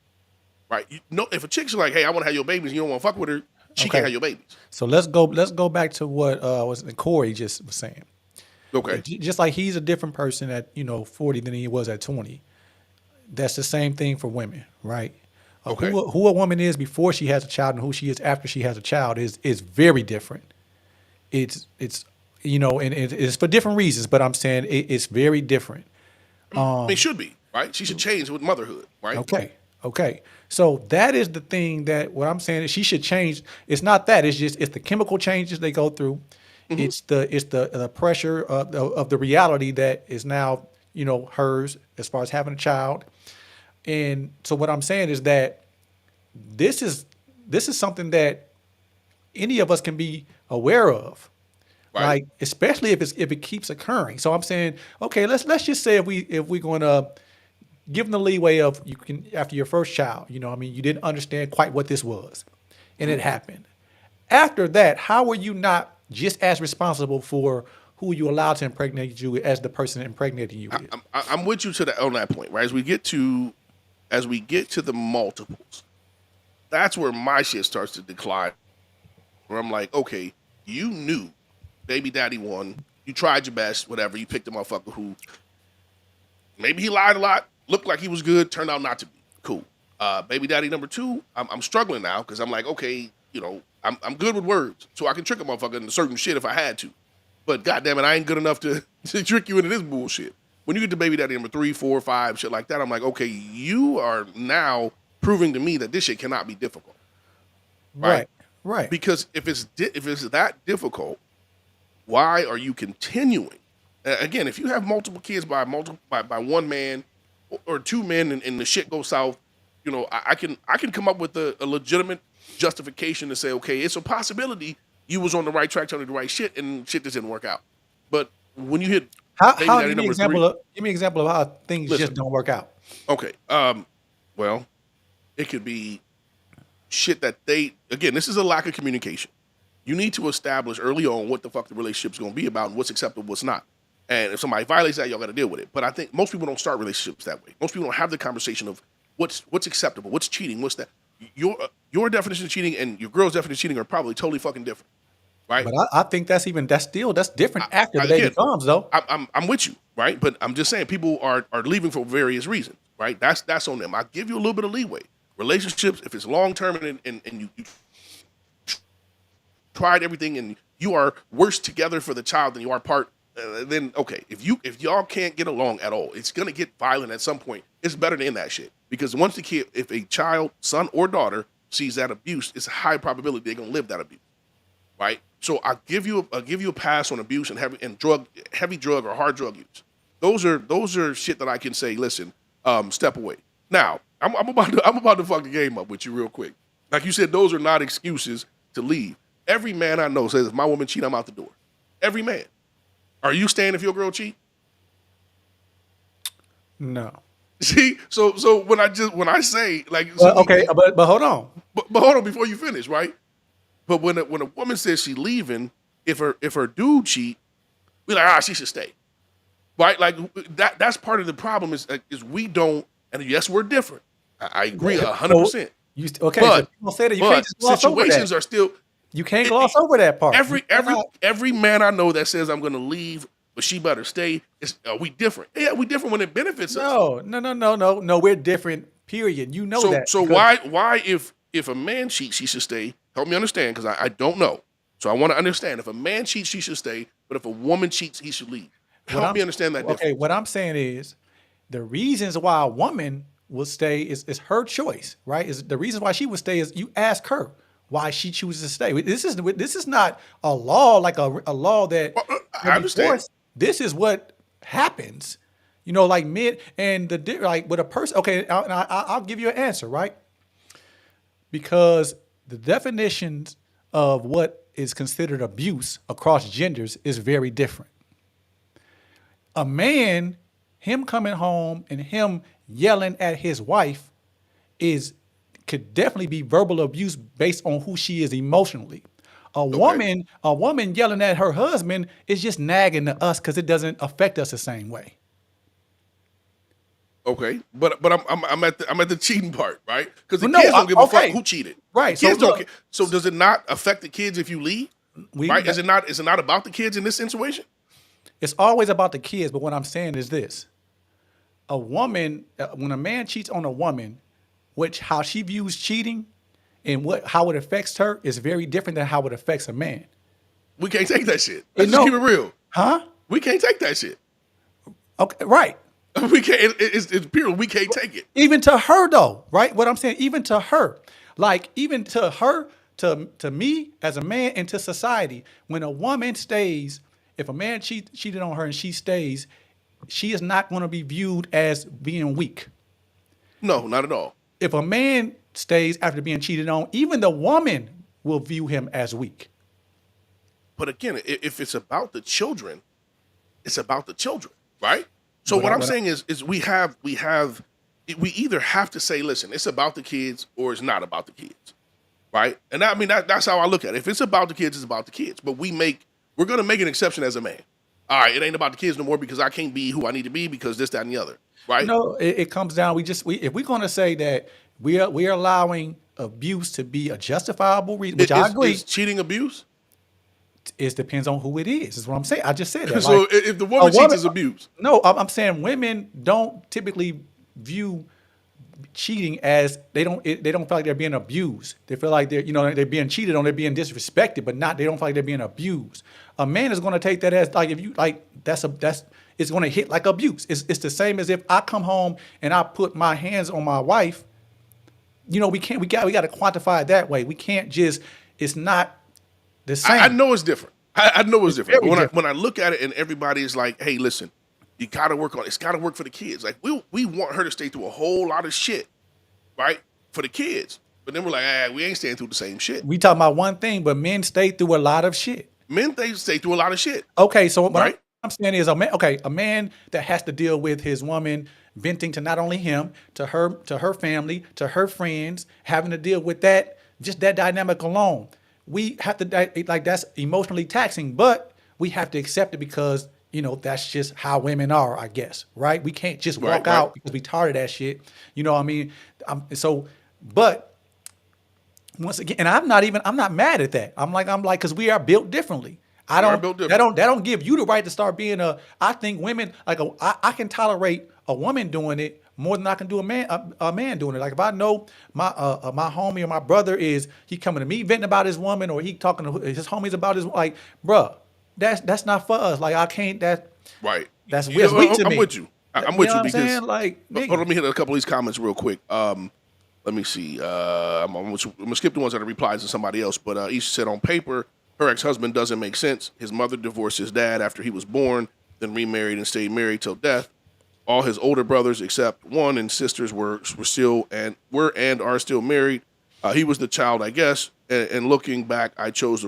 Right? If a chick's like, "Hey, I want to have your babies," and you don't want to fuck with her, she Okay. can't have your babies. So let's go back to what was Corey just was saying. Okay. Just like he's a different person at 40 than he was at 20. That's the same thing for women, right? Okay. Who a woman is before she has a child and who she is after she has a child is very different. It's and it's for different reasons, but I'm saying it's very different. I mean, it should be right. She should change with motherhood, right? Okay. So that is the thing that what I'm saying is she should change. It's not that. It's the chemical changes they go through. Mm-hmm. It's the pressure of the reality that is now hers as far as having a child. And so what I'm saying is that this is something that any of us can be aware of. Right. Like, especially if it keeps occurring. So I'm saying, okay, let's just say if we're going to give them the leeway of you can after your first child, you didn't understand quite what this was, and it happened. After that, how are you not just as responsible for who you allowed to impregnate you as the person impregnating you is? I'm with you on that point, right? As we get to the multiples, that's where my shit starts to decline. Where I'm like, okay, you knew baby daddy won. You tried your best, whatever. You picked a motherfucker who maybe he lied a lot, looked like he was good, turned out not to be. Cool. Baby daddy number 2, I'm struggling now because I'm like, okay, I'm good with words, so I can trick a motherfucker into certain shit if I had to. But goddamn it, I ain't good enough to trick you into this bullshit. When you get to baby daddy number 3, 4, 5, shit like that, I'm like, okay, you are now proving to me that this shit cannot be difficult. right? Right. Right. Because if it's that difficult, why are you continuing? Again, if you have multiple kids by one man or two men, and the shit goes south, I can come up with a legitimate justification to say, okay, it's a possibility you was on the right track, telling the right shit, and shit just didn't work out. But when you hit baby How daddy give me number three, give me an example of how things just listen, don't work out. okay, well, it could be shit that again, this is a lack of communication. You need to establish early on what the fuck the relationship's going to be about and what's acceptable, what's not. And if somebody violates that, y'all got to deal with it. But I think most people don't start relationships that way. Most people don't have the conversation of what's acceptable, what's cheating, what's that. Your definition of cheating and your girl's definition of cheating are probably totally fucking different, right? But I think that's different after the baby Again, comes though. I'm with you, right? But I'm just saying people are leaving for various reasons, right? That's on them. I give you a little bit of leeway. Relationships, if it's long term and you tried everything and you are worse together for the child than you are apart, then okay. If y'all can't get along at all, it's gonna get violent at some point. It's better to end that shit, because once the kid, if a child, son or daughter, sees that abuse, it's a high probability they're gonna live that abuse, right? So I'll give you a pass on abuse and heavy drug or hard drug use. Those are shit that I can say, listen, step away. Now I'm about to fuck the game up with you real quick. Like you said, those are not excuses to leave. Every man I know says, if my woman cheat, I'm out the door. Every man. Are you staying if your girl cheat? No. See, so when I say like, Well, okay, but hold on. but hold on before you finish, right? But when a woman says she's leaving, if her dude cheat, we like, she should stay, right? Like that's part of the problem is we don't, and yes, we're different. I agree 100%. Okay, But so people say that you can't just gloss over situations that. are still. You can't gloss over that part. Every man I know that says I'm going to leave, but she better stay. We different? Yeah, we different when it benefits us. No. We're different. Period. You know that. So why if a man cheats, she should stay? Help me understand, because I don't know. So I want to understand. If a man cheats, she should stay. But if a woman cheats, he should leave. Help me understand that difference. Okay, what I'm saying is the reasons why a woman will stay is her choice, right? Is the reason why she would stay is you ask her why she chooses to stay. This is not a law like a law that I understand. This is what happens. Like men and like with a person. Okay, I'll give you an answer, right? Because the definitions of what is considered abuse across genders is very different. A man, him coming home and him yelling at his wife could definitely be verbal abuse based on who she is emotionally. A woman yelling at her husband is just nagging to us because it doesn't affect us the same way. Okay, but I'm at the cheating part, right? Because the Well, no, kids don't give a fuck okay. who cheated. Right, The kids so don't look- care. So does it not affect the kids if you leave? Right? Is it not about the kids in this situation? It's always about the kids, but what I'm saying is this. A woman, when a man cheats on a woman, how she views cheating and how it affects her is very different than how it affects a man. We can't take that shit. Let's just keep it real. Huh? We can't take that shit. Okay, right. We can't. It's pure. We can't take it. Even to her though, right? What I'm saying, even to her, like even to her, to me as a man and to society, when a woman stays, if a man cheated on her and she stays, she is not going to be viewed as being weak. No, not at all. If a man stays after being cheated on, even the woman will view him as weak. But again, if it's about the children, it's about the children, right? So what I'm saying is we either have to say, listen, it's about the kids or it's not about the kids, right? And that's how I look at it. If it's about the kids, it's about the kids. But we're going to make an exception as a man. All right, it ain't about the kids no more because I can't be who I need to be because this, that, and the other, right? No, it comes down. If we're going to say that we are allowing abuse to be a justifiable reason, which I agree. Is cheating abuse? It depends on who it is. Is what I'm saying. I just said that. So Like, if the woman cheats, it's abuse. No, I'm saying women don't typically view cheating as they don't feel like they're being abused. They feel like they're being cheated on, they're being disrespected, but they don't feel like they're being abused. A man is going to take that as like if you like that's it's going to hit like abuse. It's the same as if I come home and I put my hands on my wife. we got to quantify it that way. We can't just. It's not the I same. know it's different. I know it's It's different. But very when I different. when I look at it and everybody's like, hey, listen, you gotta work on it's gotta work for the kids. Like we want her to stay through a whole lot of shit, right? For the kids. But then we're like, we ain't staying through the same shit. We talking about one thing, but men stay through a lot of shit. Men they stay through a lot of shit, Okay, so what right? I'm saying is a man that has to deal with his woman venting to not only him, to her family, to her friends, having to deal with that, just that dynamic alone. We have to like that's emotionally taxing, but we have to accept it because that's just how women are, I guess, right? We can't just Right, walk right. out because we tired of that shit. You know what I mean? But once again, and I'm not mad at that. I'm like, because we are built differently. I We are don't built that different. don't that don't give you the right to start being I think women I can tolerate a woman doing it more than I can do a man doing it. Like if I know my homie or my brother he coming to me venting about his woman, or he talking to his homies about his, like, bruh, that's not for us. Like I can't Right. that's weak to I'm me. with you. I'm You with know you what I'm because saying? Like, hold on, nigga. let me hit a couple of these comments real quick. Let me see. I'm gonna skip the ones that are replies to somebody else. But Isha said on paper, her ex-husband doesn't make sense. His mother divorced his dad after he was born, then remarried and stayed married till death. All his older brothers, except one, and sisters were still and are still married. He was the child, I guess. And looking back, I chose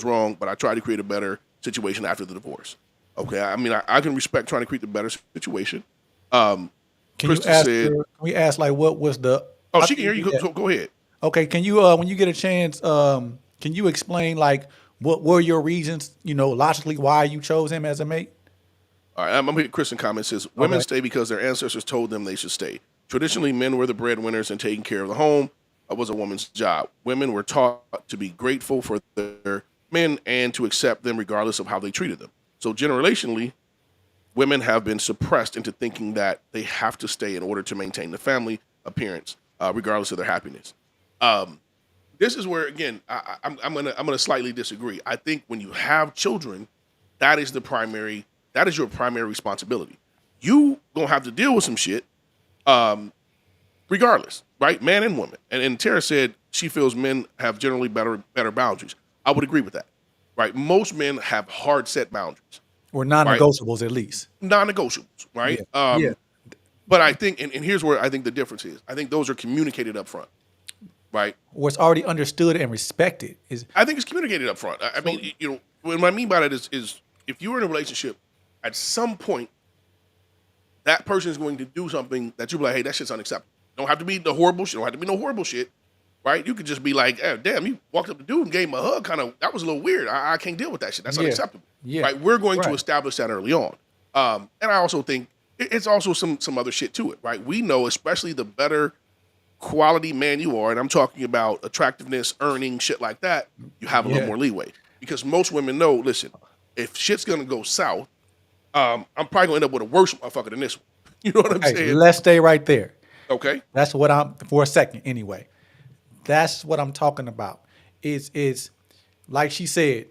wrong, but I tried to create a better situation after the divorce. Okay, I mean, I can respect trying to create the better situation. Krista said, Can we ask like what was the "Oh, I she can hear think you. yeah. Go ahead." Okay, can you when you get a chance, can you explain like what were your reasons, logically why you chose him as a mate? All right, I'm gonna hit Kristen comment says women Okay. stay because their ancestors told them they should stay. Traditionally, men were the breadwinners and taking care of the home was a woman's job. Women were taught to be grateful for their men and to accept them regardless of how they treated them. So generationally, women have been suppressed into thinking that they have to stay in order to maintain the family appearance, regardless of their happiness. This is where again I'm gonna slightly disagree. I think when you have children, that is your primary responsibility. You gonna have to deal with some shit, regardless, right? Man and woman. And Tara said she feels men have generally better boundaries. I would agree with that, right? Most men have hard set boundaries, Or right? non-negotiables at least. Non-negotiables, Yeah. right? Yeah. But I think, and here's where I think the difference is. I think those are communicated up front, right? Or it's already understood and respected. Is I think it's communicated up front. I mean, what I mean by that is if you're in a relationship, at some point, that person is going to do something that you be like, hey, that shit's unacceptable. Don't have to be the horrible shit. Don't have to be no horrible shit, right? You could just be like, damn, you walked up to dude and gave him a hug. That was a little weird. I can't deal with that shit. That's Yeah. unacceptable, Yeah. right? We're going to Right. establish that early on. And I also think it's also some other shit to it, right? We know, especially the better quality man you are, and I'm talking about attractiveness, earning, shit like that, you have a little Yeah. more leeway. Because most women know, listen, if shit's gonna go south, I'm probably gonna end up with a worse motherfucker than this one. You know what I'm Hey, saying? let's stay right there. Okay. That's what I'm for a second anyway. That's what I'm talking about. It's like she said,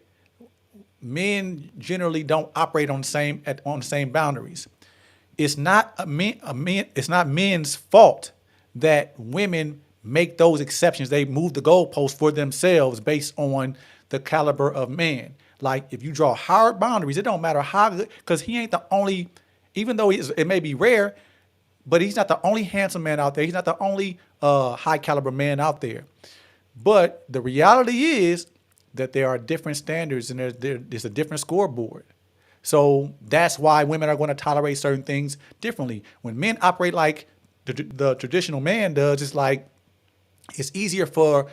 men generally don't operate on the same boundaries. It's not it's not men's fault that women make those exceptions. They move the goalposts for themselves based on the caliber of man. Like if you draw hard boundaries, it don't matter how good, because he ain't the only, even though it may be rare, but he's not the only handsome man out there. He's not the only high caliber man out there. But the reality is that there are different standards and there's a different scoreboard. So that's why women are going to tolerate certain things differently. When men operate like the traditional man does, it's like it's easier for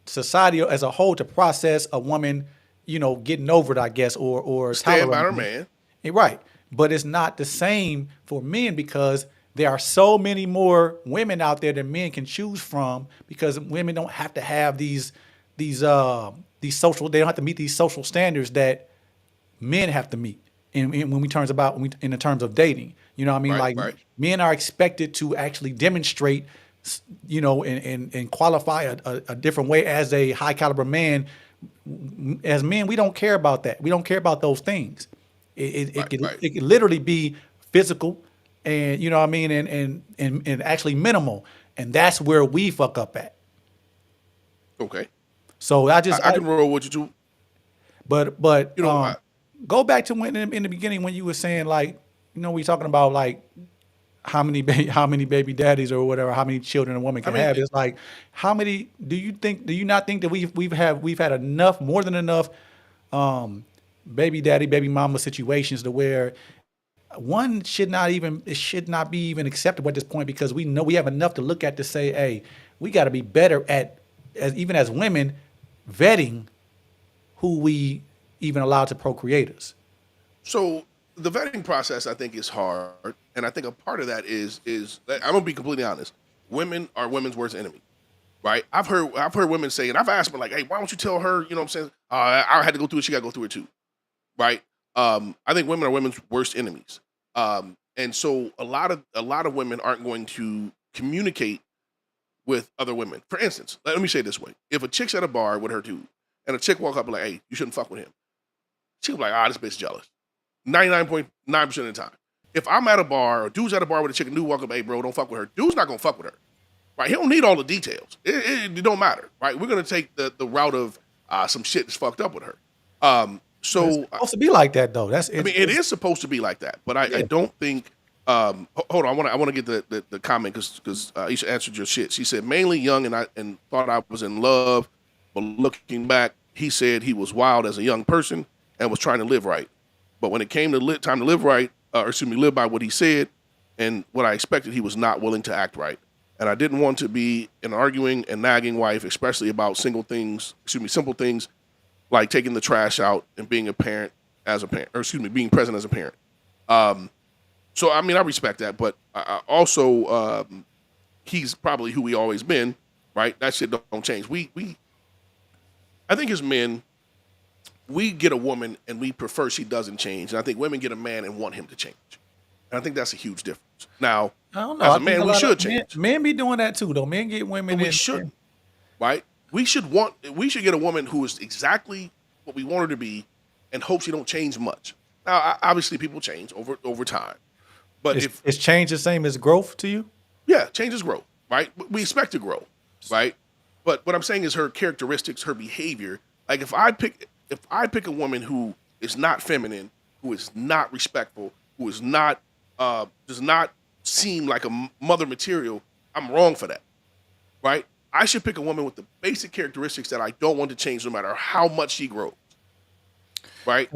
society as a whole to process a woman, getting over it, I guess, or Stand by her tolerating it. man. Right. But it's not the same for men because there are so many more women out there that men can choose from because women don't have to have these social, they don't have to meet these social standards that men have to meet in the terms of dating. You know what I mean? Right, Like right. men are expected to actually demonstrate, and qualify a different way as a high caliber man. As men, we don't care about that. We don't care about those things. Right, right. It could literally be physical, and you know what I mean, and actually minimal. and that's where we fuck up at. Okay. So I can roll with you too. but You know, go back to when in the beginning when you were saying like, we talking about like how many baby daddies or whatever, how many children a woman I can mean, have. It's like, how many do you not think that we've had enough, more than enough baby daddy, baby mama situations to where one it should not be even acceptable at this point, because we know we have enough to look at to say, hey, we got to be better at, even as women, vetting who we even allow to procreate us. so the vetting process, I think, is hard, and I think a part of that is I'm gonna be completely honest. Women are women's worst enemy, right? I've heard women say, and I've asked them like, hey, why don't you tell her? You know what I'm saying? I had to go through it. She got to go through it too, right? I think women are women's worst enemies, and so a lot of women aren't going to communicate with other women. For instance, let me say it this way: if a chick's at a bar with her dude, and a chick walk up and like, "Hey, you shouldn't fuck with him," she'll be like, "Ah, this bitch jealous." 99.9% of the time. If I'm at a bar or dude's at a bar with a chick and dude walk up, "Hey, bro, don't fuck with her." Dude's not gonna fuck with her, right? He don't need all the details. It don't matter, right? We're gonna take the route of some shit that's fucked up with her. It's So supposed to be like that though. I mean, it is supposed to be like that, but I Yeah. don't think. Hold on, I want to get the comment because Aisha answered your shit. She said mainly young and thought I was in love, but looking back, he said he was wild as a young person and was trying to live right. But when it came to time to live right, or excuse me, live by what he said and what I expected, he was not willing to act right. And I didn't want to be an arguing and nagging wife, especially about simple things like taking the trash out and being a parent as a parent, or excuse me, being present as a parent. So I mean, I respect that, but I also he's probably who he always been, right? That shit don't change. I think as men, we get a woman and we prefer she doesn't change, and I think women get a man and want him to change, and I think that's a huge difference. Now, I don't know. as I a think man, we lot should of change, men be doing that too though. Men get but women we and shouldn't, right? We should get a woman who is exactly what we want her to be, and hope she don't change much. Now, obviously, people change over time, but if is change the same as growth to you? yeah, changes grow, right? We expect to grow, right? But what I'm saying is her characteristics, her behavior. Like if I pick a woman who is not feminine, who is not respectful, who is not does not seem like a mother material, I'm wrong for that, right? I should pick a woman with the basic characteristics that I don't want to change, no matter how much she grows, right?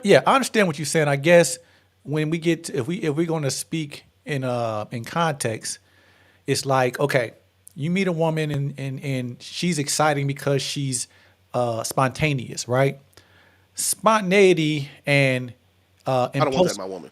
Yeah, I understand what you're saying. I guess when we get to, if we're going to speak in context, it's like, okay, you meet a woman and she's exciting because she's spontaneous, right? Spontaneity and I don't want that in impulse. my woman.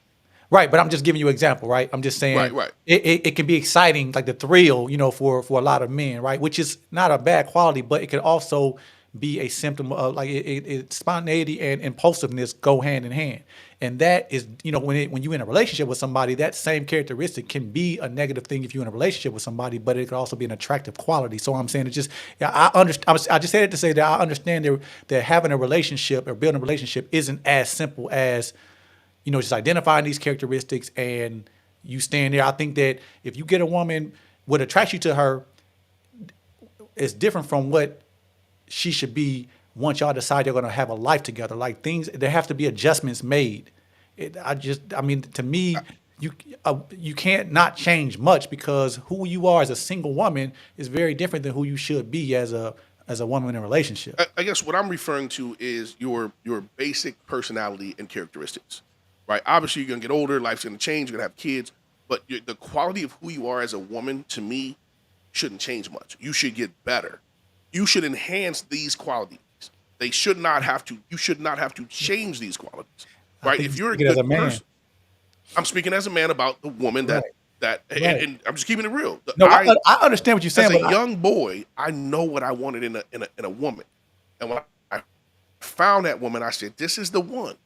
Right, but I'm just giving you an example, right? I'm just Right, saying right. it can be exciting, like the thrill, for a lot of men, right? Which is not a bad quality, but it can also be a symptom of like spontaneity and impulsiveness go hand in hand, and that is, when you're in a relationship with somebody, that same characteristic can be a negative thing if you're in a relationship with somebody, but it could also be an attractive quality. So I'm saying, it's just, yeah, I understand. I just said it to say that I understand that having a relationship or building a relationship isn't as simple as just identifying these characteristics and you stand there. I think that if you get a woman, what attracts you to her is different from what she should be once y'all decide you're going to have a life together. Like, there have to be adjustments made. I mean, to me, you can't not change much, because who you are as a single woman is very different than who you should be as a woman in a relationship. I guess what I'm referring to is your basic personality and characteristics, right? Obviously, you're gonna get older, life's gonna change, you're gonna have kids, but the quality of who you are as a woman, to me, shouldn't change much. You should get better. You should enhance these qualities. They should not have to. You should not have to change these qualities, I right? think If you you're a speak it as a good man. person, I'm speaking as a man about the woman Right. and, Right. and I'm just keeping it real. No, I understand what you're As saying, a but young boy, I know what I wanted in a woman, and when I found that woman, I said, "This is the one."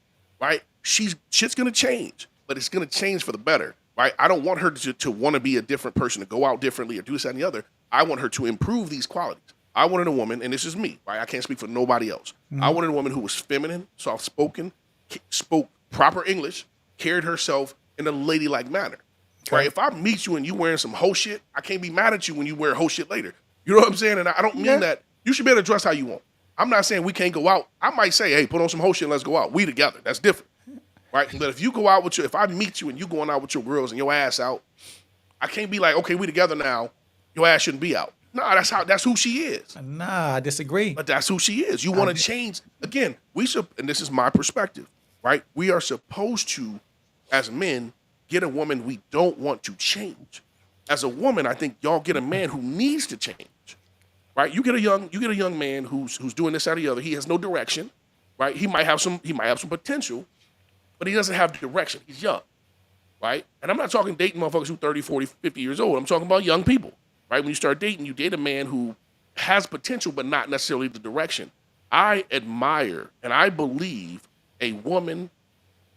Right? Shit's gonna change, but it's gonna change for the better. Right? I don't want her to want to be a different person, to go out differently, or do this that, and the other. I want her to improve these qualities. I wanted a woman, and this is me. Right? I can't speak for nobody else. I wanted a woman who was feminine, soft spoken, spoke proper English, carried herself in a ladylike manner. right? Okay. If I meet you and you wearing some hoe shit, I can't be mad at you when you wear hoe shit later. You know what I'm saying? And I don't mean Yeah. that. You should be able to dress how you want. I'm not saying we can't go out. I might say, hey, put on some hoe shit and let's go out. We together. That's different, right? But if you go out with if I meet you and you going out with your girls and your ass out, I can't be like, okay, we together now. Your ass shouldn't be out. No, that's who she is. Nah, I disagree. But that's who she is. You I want to di- change again. We should, and this is my perspective, right? We are supposed to, as men, get a woman we don't want to change. As a woman, I think y'all get a man who needs to change, right? You get a young man who's doing this, that, or the other. He has no direction, right? He might have some potential, but he doesn't have direction. He's young, right? And I'm not talking dating motherfuckers who 30, 40, 50 years old. I'm talking about young people, right? When you start dating, you date a man who has potential, but not necessarily the direction. I admire and I believe a woman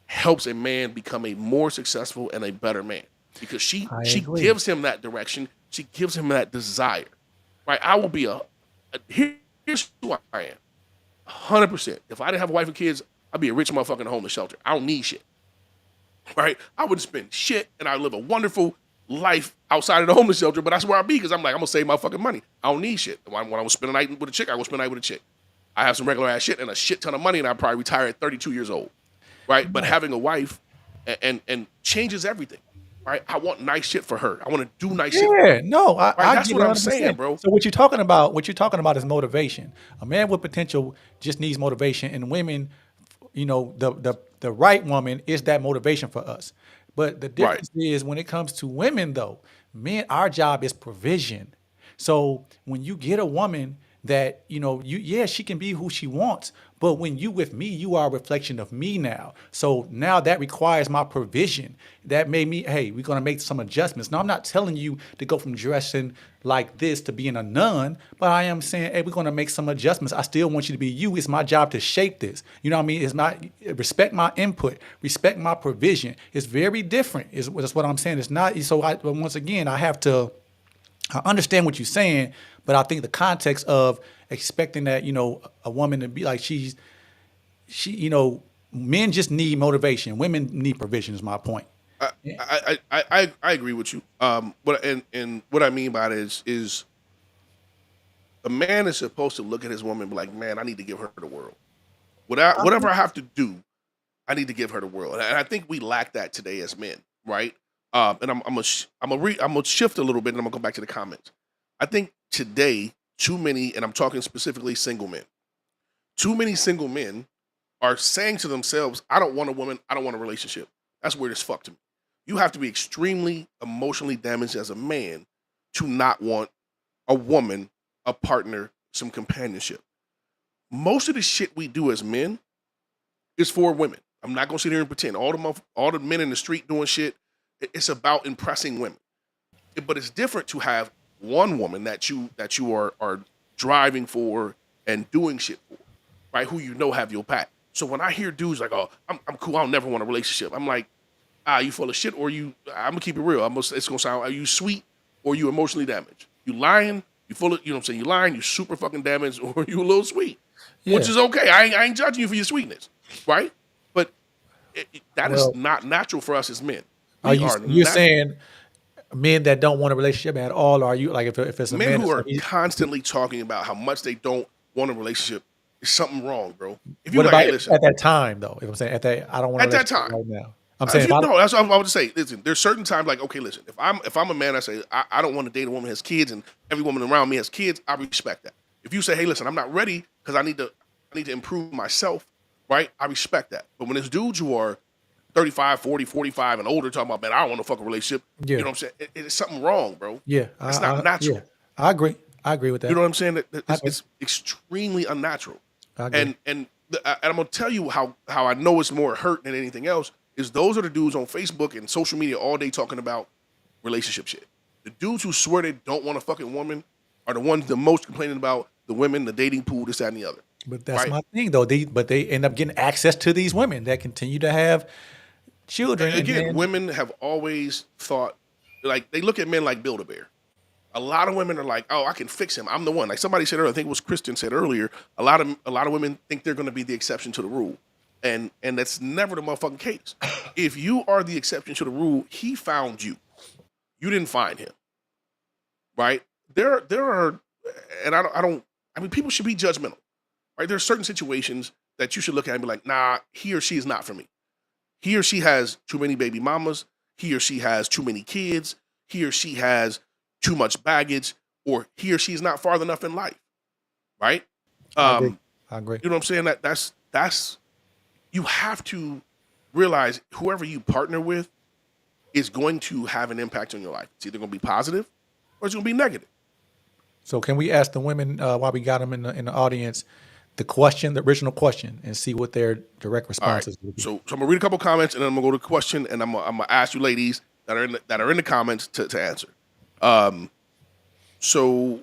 helps a man become a more successful and a better man because she I she agree. gives him that direction. She gives him that desire, right? I will be here's who I am, 100%. If I didn't have a wife and kids, I'd be a rich motherfucker in a homeless shelter. I don't need shit, right? I wouldn't spend shit, and I live a wonderful life outside of the homeless shelter. But that's where I be because I'm like, I'm gonna save my fucking money. I don't need shit. When I was spend a night with a chick, I will spend a night with a chick. I have some regular ass shit and a shit ton of money, and I probably retire at 32 years old, right? But having a wife and changes everything, right? I want nice shit for her. I want to do nice shit for her, Yeah, no, right? I That's get what it I'm 100%. saying, bro. So what you're talking about is motivation. A man with potential just needs motivation, and women, the right woman is that motivation for us. But the Right. difference is when it comes to women, though, men, our job is provision. So when you get a woman that yeah, she can be who she wants, but when you with me, you are a reflection of me now. So now that requires my provision. That made me, hey, we're gonna make some adjustments. Now I'm not telling you to go from dressing like this to being a nun, but I am saying, hey, we're gonna make some adjustments. I still want you to be you. It's my job to shape this. You know what I mean? It's not respect my input, respect my provision. It's very different. That's what I'm saying. It's not so. But once again, I understand what you're saying, but I think the context of expecting that, a woman to be like men just need motivation. Women need provision is my point. I Yeah. I agree with you. But and what I mean by it is a man is supposed to look at his woman and be like, man, I need to give her the world. Whatever I have to do, I need to give her the world. And I think we lack that today as men, right? And I'm gonna shift a little bit, and I'm gonna go back to the comments. I think today, too many, and I'm talking specifically single men. Too many single men are saying to themselves, "I don't want a woman. I don't want a relationship." That's weird as fuck to me. You have to be extremely emotionally damaged as a man to not want a woman, a partner, some companionship. Most of the shit we do as men is for women. I'm not gonna sit here and pretend all the men in the street doing shit. It's about impressing women. But it's different to have one woman that you are driving for and doing shit for, right? Who have your back. So when I hear dudes like, "Oh, I'm cool. I'll never want a relationship," I'm like, you full of shit, or I'm gonna keep it real. It's gonna sound, are you sweet or you emotionally damaged? You lying? You full of, you know what I'm saying? You lying? You super fucking damaged, or you a little sweet, which Yeah. is okay. I ain't judging you for your sweetness, right? But that is Well, not natural for us as men. are We you are you're not saying men that don't want a relationship at all? Or are you like if it's a men man who that's are like, constantly talking about how much they don't want a relationship. Is something wrong, bro? If you what like, about hey, listen, at that time though? If I'm saying at that, I don't want a at that relationship time. right now. I'm saying If if you I no, that's what I would say. Listen, there's certain times like, okay, listen, if I'm a man, I say I don't want to date a woman who has kids, and every woman around me has kids. I respect that. If you say, hey, listen, I'm not ready because I need to improve myself, right? I respect that. But when there's dudes who are 35, 40, 45, and older talking about, man, I don't want to fuck a relationship. You yeah know what I'm saying? It's something wrong, bro. yeah It's not yeah natural. I agree. I agree with You that. know what I'm saying? I It's, agree. it's extremely unnatural. I agree. And I'm gonna tell you how I know it's more hurt than anything else is those are the dudes on Facebook and social media all day talking about relationship shit. The dudes who swear they don't want a fucking woman are the ones the most complaining about the women, the dating pool, this, that, and the other. But that's Right? my thing though. They end up getting access to these women that continue to have children, and Again, then women have always thought like they look at men like Build-A-Bear. A lot of women are like, "Oh, I can fix him. I'm the one." Like somebody said earlier, I think it was Kristen said earlier. A lot of women think they're going to be the exception to the rule, and that's never the motherfucking case. If you are the exception to the rule, he found you. You didn't find him, right? There are, and I don't. I mean, people should be judgmental, right? There are certain situations that you should look at and be like, nah, he or she is not for me. He or she has too many baby mamas. He or she has too many kids. He or she has too much baggage, or he or she is not far enough in life, right? I agree. Um, I agree. you know what I'm saying? That's you have to realize whoever you partner with is going to have an impact on your life. It's either going to be positive or it's going to be negative. So can we ask the women while we got them in the audience the question, the original question, and see what their direct All right. responses will be? So I'm gonna read a couple comments and then I'm gonna go to the question and I'm gonna ask you ladies that are in the comments to answer. Um, so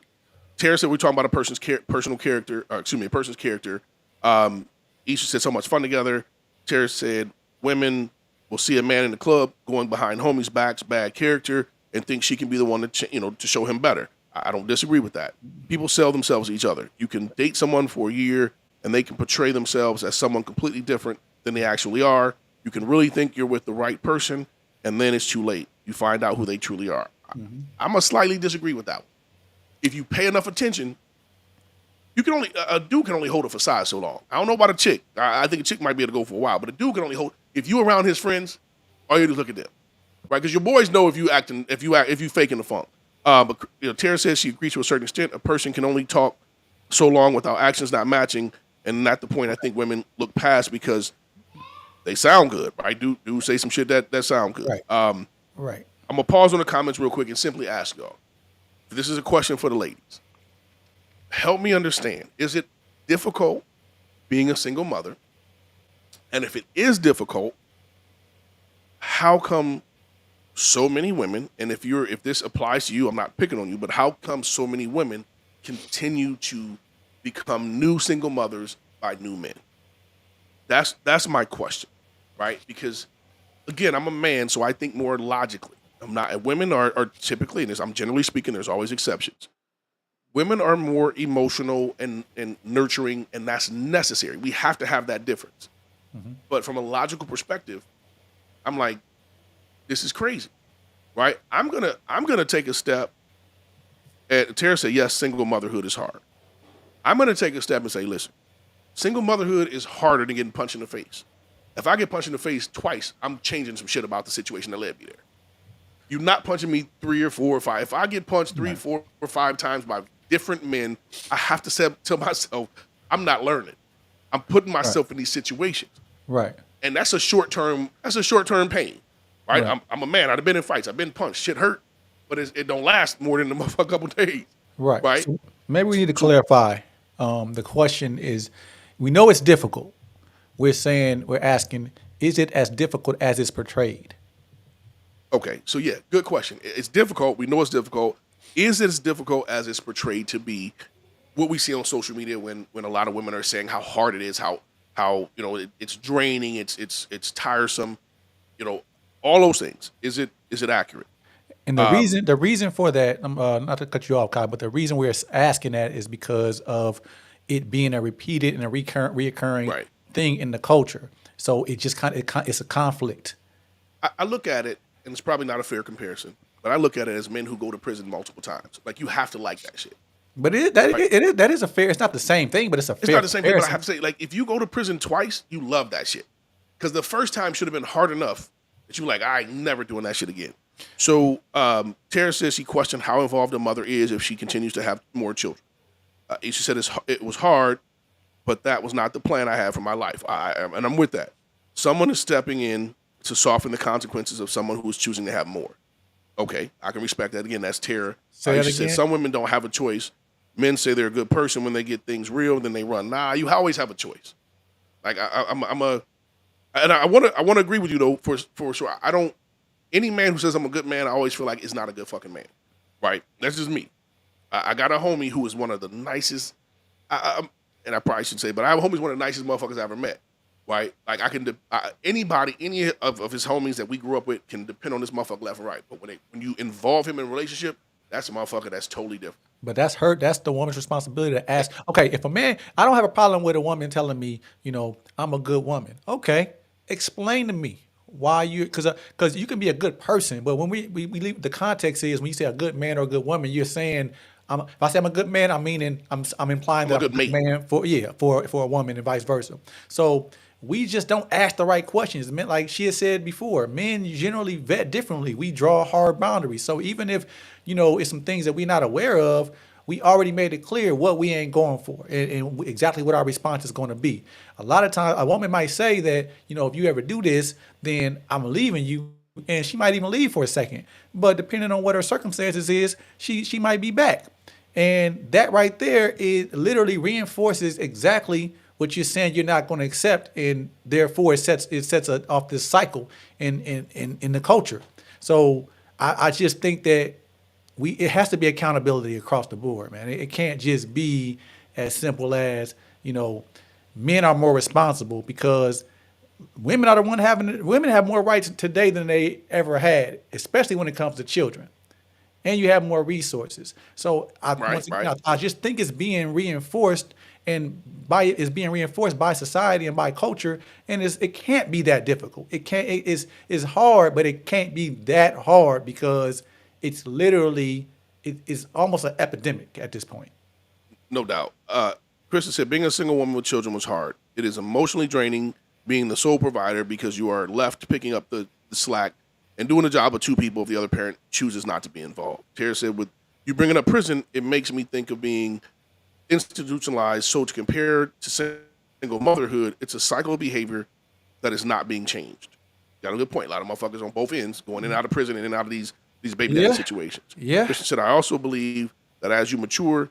Tara said we're talking about a person's personal character, a person's character. Isha said so much fun together. Tara said women will see a man in the club going behind homies' backs, bad character, and think she can be the one to to show him better. I don't disagree with that. People sell themselves to each other. You can date someone for a year and they can portray themselves as someone completely different than they actually are. You can really think you're with the right person, and then it's too late. You find out who they truly are. I'm gonna slightly disagree with that one. If you pay enough attention, you can only a dude can only hold a facade so long. I don't know about a chick. I think a chick might be able to go for a while, but a dude can only hold. If you around his friends, all you do is look at them, right? Because your boys know if you faking the funk. But Tara says she agrees to a certain extent. A person can only talk so long without actions not matching, and at the point I think women look past because they sound good, right? Do say some shit that sound good. Right. I'm Right. gonna pause on the comments real quick and simply ask y'all. This is a question for the ladies. Help me understand. Is it difficult being a single mother? And if it is difficult, how come so many women, and if this applies to you, I'm not picking on you, but how come so many women continue to become new single mothers by new men? That's my question, right? Because again, I'm a man, so I think more logically. I'm not. And women are typically, and I'm generally speaking, there's always exceptions. Women are more emotional and nurturing, and that's necessary. We have to have that difference. But from a logical perspective, I'm like, this is crazy, right? I'm gonna take a step. And Tara said, yes, single motherhood is hard. I'm gonna take a step and say, listen, single motherhood is harder than getting punched in the face. If I get punched in the face twice, I'm changing some shit about the situation that led me there. You're not punching me 3 or 4 or 5. If I get punched 3, 4, or 5 times by different men, I have to tell myself, I'm not learning. I'm putting Right. myself in these situations. Right. And that's a short term pain. Right? Right. I'm a man. I've been in fights. I've been punched. Shit hurt. But it don't last more than a couple days. Right. Right? So maybe we need to clarify. The question is, we know it's difficult. We're asking, is it as difficult as it's portrayed? Okay, so yeah, good question. It's difficult. We know it's difficult. Is it as difficult as it's portrayed to be? What we see on social media when a lot of women are saying how hard it is, how it's draining, it's tiresome, all those things. Is it accurate? And the reason for that, not to cut you off, Kyle, but the reason we're asking that is because of it being a repeated and a reoccurring Right. thing in the culture. So it just it's a conflict. I look at it, and it's probably not a fair comparison, but I look at it as men who go to prison multiple times. Like you have to like that shit. But that is a fair. It's not the same thing, but it's a It's fair not the same thing, but I comparison. have to say, like, if you go to prison twice, you love that shit. Because the first time should have been hard enough that you're like, I ain't never doing that shit again. So Tara says she questioned how involved a mother is if she continues to have more children. She said it was hard, but that was not the plan I had for my life. And I'm with that. Someone is stepping in to soften the consequences of someone who is choosing to have more. Okay, I can respect that. Again, that's Tara. Say that She said again. some women don't have a choice. Men say they're a good person when they get things real, then they run. Nah, you always have a choice. Like I want to agree with you though for sure. I don't. Any man who says I'm a good man, I always feel like is not a good fucking man. Right? That's just me. I got a homie who is one of the nicest. And I probably should say, but I have a homie who's one of the nicest motherfuckers I ever met. Right? Like I can anybody, any of his homies that we grew up with can depend on this motherfucker left and right. But when you involve him in a relationship, that's a motherfucker that's totally different. But that's the woman's responsibility to ask. Okay, if a man, I don't have a problem with a woman telling me, I'm a good woman. Okay, explain to me why you because you can be a good person, but when we leave the context is when you say a good man or a good woman, you're saying if I say I'm a good man, I'm meaning I'm implying I'm a that I'm a good good mate. man for a woman and vice versa. So we just don't ask the right questions. Men, like she had said before, men generally vet differently. We draw hard boundaries. So even if it's some things that we're not aware of, we already made it clear what we ain't going for and exactly what our response is going to be. A lot of times, a woman might say that, if you ever do this, then I'm leaving you. And she might even leave for a second. But depending on what her circumstances is, she might be back. And that right there, it literally reinforces exactly what you're saying you're not going to accept. And therefore, off this cycle in the culture. So I just think that it has to be accountability across the board, man. It can't just be as simple as men are more responsible because women are the one women have more rights today than they ever had, especially when it comes to children, and you have more resources. So Right, once right. again, I just think it's being reinforced it's being reinforced by society and by culture, and it can't be that difficult. It can't. It's hard, but it can't be that hard because it's literally it's almost an epidemic at this point. No doubt. Krista said, being a single woman with children was hard. It is emotionally draining being the sole provider because you are left picking up the slack and doing the job of two people if the other parent chooses not to be involved. Tara said, with you bringing up prison, it makes me think of being institutionalized. So to compare to single motherhood, it's a cycle of behavior that is not being changed. Got a good point. A lot of motherfuckers on both ends going in and out of prison and in and out of these baby daddy Yeah, situations. yeah, Kristen said, I also believe that as you mature,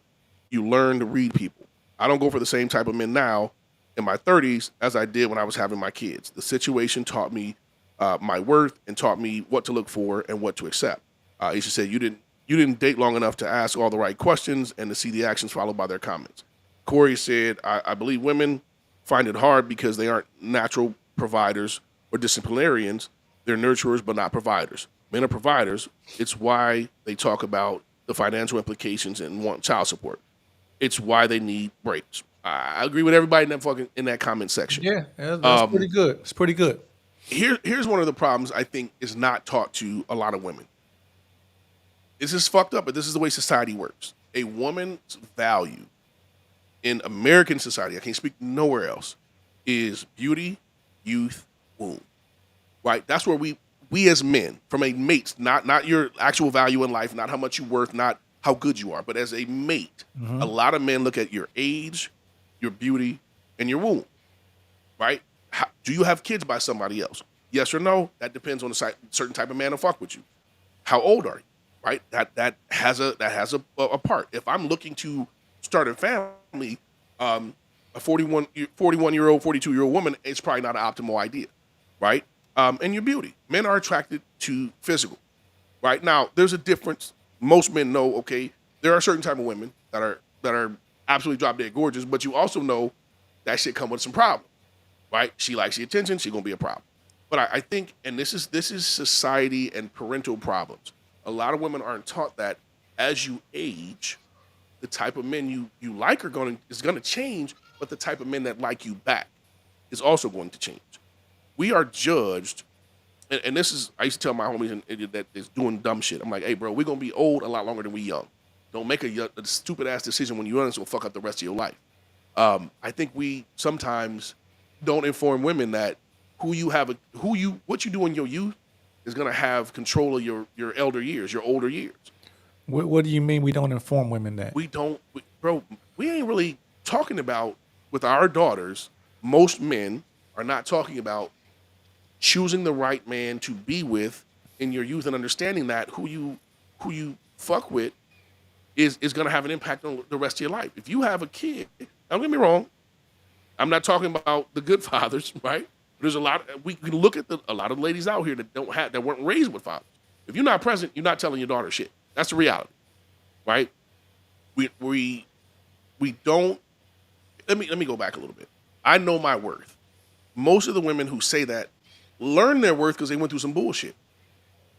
you learn to read people. I don't go for the same type of men now in my 30s as I did when I was having my kids. The situation taught me my worth and taught me what to look for and what to accept. Isha said, you didn't date long enough to ask all the right questions and to see the actions followed by their comments. Corey said, I believe women find it hard because they aren't natural providers or disciplinarians. They're nurturers, but not providers. Men are providers. It's why they talk about the financial implications and want child support. It's why they need breaks. I agree with everybody in that comment section. yeah. That's pretty good. It's pretty good. Here's one of the problems I think is not taught to a lot of women. This is fucked up, but this is the way society works. A woman's value in American society, I can't speak nowhere else, is beauty, youth, womb. Right? That's where we as men, from a mate, not your actual value in life, not how much you're worth, not how good you are, but as a mate, a lot of men look at your age, your beauty, and your womb. Right? Do you have kids by somebody else? Yes or no? That depends on the certain type of man to fuck with you. How old are you? Right? That has a part. If I'm looking to start a family, a 41-year-old, 42-year-old woman, it's probably not an optimal idea, right? And your beauty. Men are attracted to physical, right? Now, there's a difference. Most men know, okay, there are certain type of women that are absolutely drop dead gorgeous, but you also know that shit come with some problems, right? She likes the attention, she gonna be a problem. But I think, and this is society and parental problems. A lot of women aren't taught that as you age, the type of men you like is gonna change, but the type of men that like you back is also going to change. We are judged, and this is I used to tell my homies that is doing dumb shit. I'm like, hey bro, we're gonna be old a lot longer than we young. Don't make a stupid ass decision when you're young, so it'll fuck up the rest of your life. I think we sometimes don't inform women that what you do in your youth is gonna have control of your elder years, your older years. What do you mean we don't inform women that? Bro, we ain't really talking about with our daughters. Most men are not talking about choosing the right man to be with in your youth and understanding that who you fuck with is going to have an impact on the rest of your life. If you have a kid, don't get me wrong, I'm not talking about the good fathers, right? There's a lot. We can look at a lot of ladies out here that weren't raised with fathers. If you're not present, you're not telling your daughter shit. That's the reality, right? We don't. Let me go back a little bit. I know my worth. Most of the women who say that learn their worth because they went through some bullshit,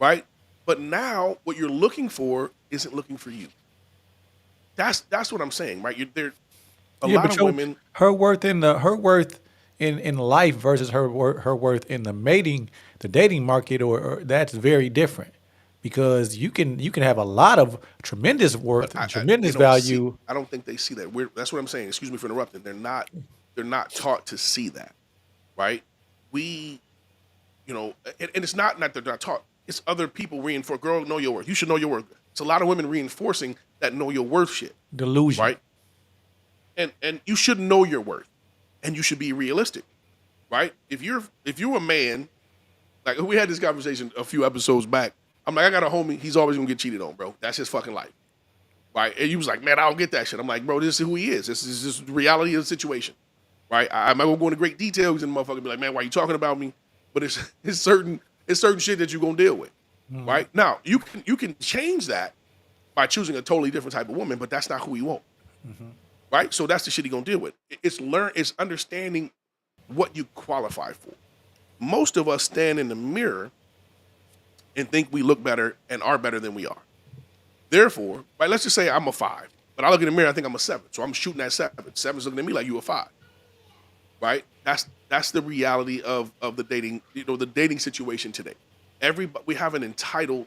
right? But now what you're looking for isn't looking for you. That's what I'm saying, right? A Yeah, lot but of women. her worth in life versus her worth in the dating market, or that's very different because you can have a lot of tremendous But worth and they tremendous don't see. value. I don't think they see that. That's what I'm saying. Excuse me for interrupting. They're not taught to see that, right? We, and it's not that they're not taught. It's other people reinforce. Girl, know your worth. You should know your worth. It's a lot of women reinforcing that know your worth shit, Delusion. right? And you should know your worth, and you should be realistic, right? If you're a man, like we had this conversation a few episodes back. I'm like, I got a homie. He's always gonna get cheated on, bro. That's his fucking life, right? And he was like, man, I don't get that shit. I'm like, bro, this is who he is. This is just the reality of the situation, right? I'm not gonna go into great details, and the motherfucker be like, man, why you talking about me? But it's certain shit that you're gonna deal with, right? Now you can change that by choosing a totally different type of woman, but that's not who you want, right? So that's the shit he gonna deal with. It's understanding what you qualify for. Most of us stand in the mirror and think we look better and are better than we are. Therefore, right, let's just say I'm a 5, but I look in the mirror, I think I'm a 7. So I'm shooting at 7. 7's looking at me like you a 5. Right? That's the reality of the dating, the dating situation today. We have an entitled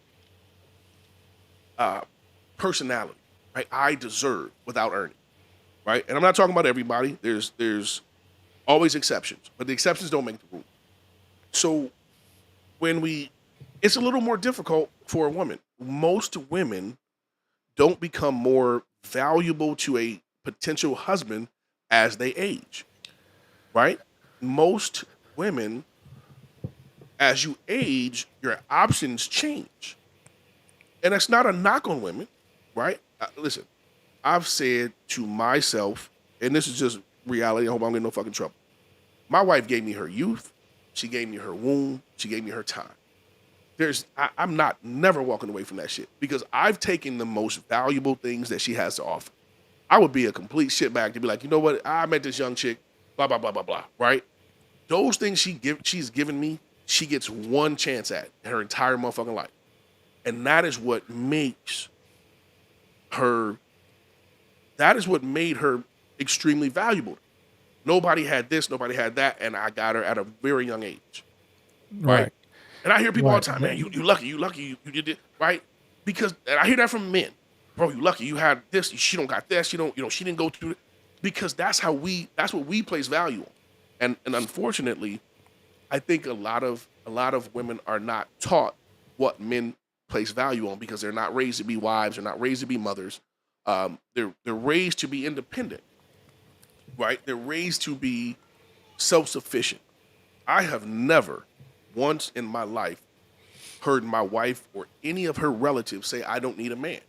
personality, right? I deserve without earning. Right? And I'm not talking about everybody. There's always exceptions, but the exceptions don't make the rule. So it's a little more difficult for a woman. Most women don't become more valuable to a potential husband as they age, right? Most women, as you age, your options change. And that's not a knock on women, right? Listen, I've said to myself, and this is just reality, I hope I don't get in no fucking trouble. My wife gave me her youth, she gave me her womb, she gave me her time. I'm not never walking away from that shit because I've taken the most valuable things that she has to offer. I would be a complete shitbag to be like, you know what? I met this young chick, blah blah blah blah blah. Right? Those things she's given me, she gets one chance at her entire motherfucking life, and that is what makes her. That is what made her extremely valuable. Nobody had this, nobody had that, and I got her at a very young age. Right? And I hear people all the time, man, you lucky, you did it, right? Because, and I hear that from men. Bro, you lucky, you had this, she don't got this, she didn't go through it. Because that's what we place value on. And unfortunately, I think a lot of women are not taught what men place value on because they're not raised to be wives, they're not raised to be mothers. They're raised to be independent, right? They're raised to be self-sufficient. I have never once in my life heard my wife or any of her relatives say, I don't need a man.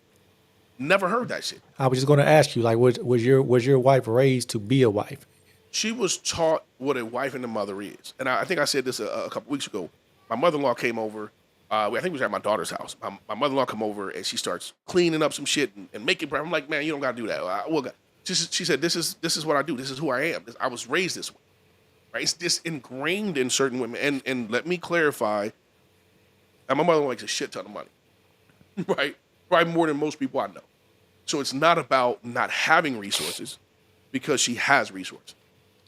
Never heard that shit. I was just going to ask you, like, was your wife raised to be a wife? She was taught what a wife and a mother is. And I think I said this a couple weeks ago. My mother-in-law came over. I think it was at my daughter's house. My mother-in-law come over and she starts cleaning up some shit and making bread. I'm like, man, you don't got to do that. She said, this is what I do. This is who I am. I was raised this way. Right? It's just ingrained in certain women. And let me clarify, and my mother makes a shit ton of money, right? Probably more than most people I know. So it's not about not having resources because she has resources,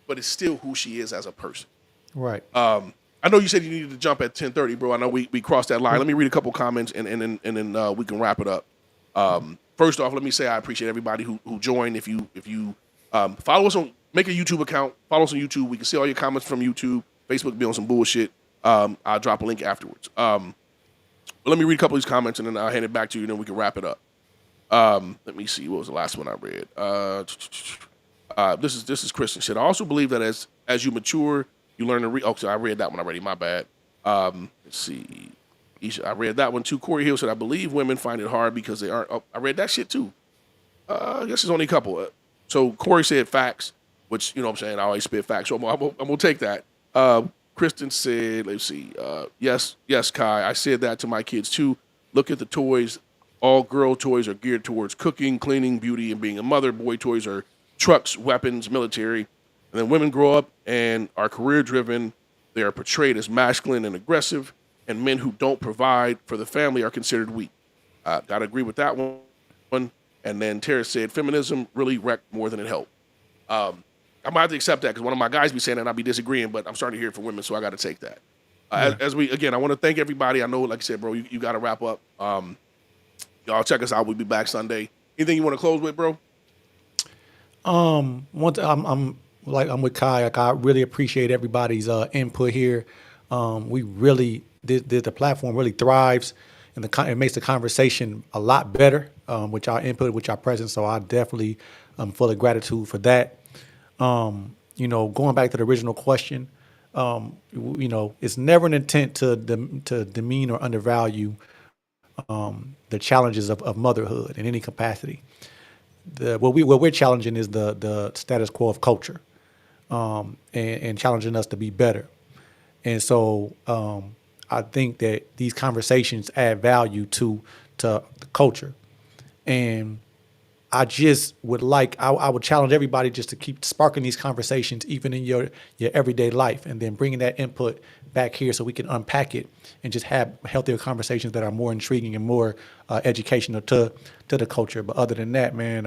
but it's still who she is as a person. Right. I know you said you needed to jump at 10:30, bro. I know we crossed that line. Let me read a couple comments and then we can wrap it up. First off, let me say I appreciate everybody who joined. If you follow us make a YouTube account, follow us on YouTube. We can see all your comments from YouTube. Facebook be on some bullshit. I'll drop a link afterwards. But let me read a couple of these comments and then I'll hand it back to you and then we can wrap it up. Let me see. What was the last one I read? This is Kristen shit. I also believe that as you mature, you learn to read. Oh, so I read that one already. My bad. Let's see. I read that one too. Corey Hill said, I believe women find it hard because they aren't. Oh, I read that shit too. I guess there's only a couple. So Corey said facts, which, you know what I'm saying, I always spit facts. So I'm going to take that. Kristen said, let's see. Yes, Kai. I said that to my kids too. Look at the toys. All girl toys are geared towards cooking, cleaning, beauty, and being a mother. Boy toys are trucks, weapons, military. And then women grow up and are career-driven. They are portrayed as masculine and aggressive. And men who don't provide for the family are considered weak. Got to agree with that one. And then Tara said, feminism really wrecked more than it helped. I'm gonna have to accept that because one of my guys be saying that and I'll be disagreeing, but I'm starting to hear it from women, so I got to take that. As we again, I want to thank everybody. I know, like I said, bro, you got to wrap up. Y'all check us out. We'll be back Sunday. Anything you want to close with, bro? I'm with Kai. Like, I really appreciate everybody's input here. We really the platform really thrives, and it makes the conversation a lot better with our input, with our presence. So I definitely am full of gratitude for that. Going back to the original question, it's never an intent to demean or undervalue the challenges of motherhood in any capacity. What we're challenging is the status quo of culture, and challenging us to be better. And so I think that these conversations add value to the culture. And I just I would challenge everybody just to keep sparking these conversations, even in your everyday life, and then bringing that input back here so we can unpack it and just have healthier conversations that are more intriguing and more educational to the culture. But other than that, man,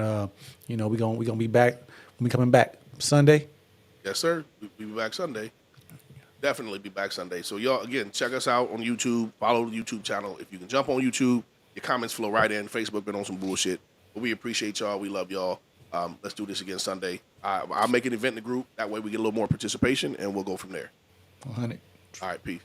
we're gonna be back. We coming back Sunday. Yes, sir. We'll be back Sunday. Definitely be back Sunday. So y'all, again, check us out on YouTube. Follow the YouTube channel. If you can jump on YouTube, your comments flow right in. Facebook been on some bullshit. But we appreciate y'all. We love y'all. Let's do this again Sunday. I'll make an event in the group. That way we get a little more participation, and we'll go from there. 100. All right, peace.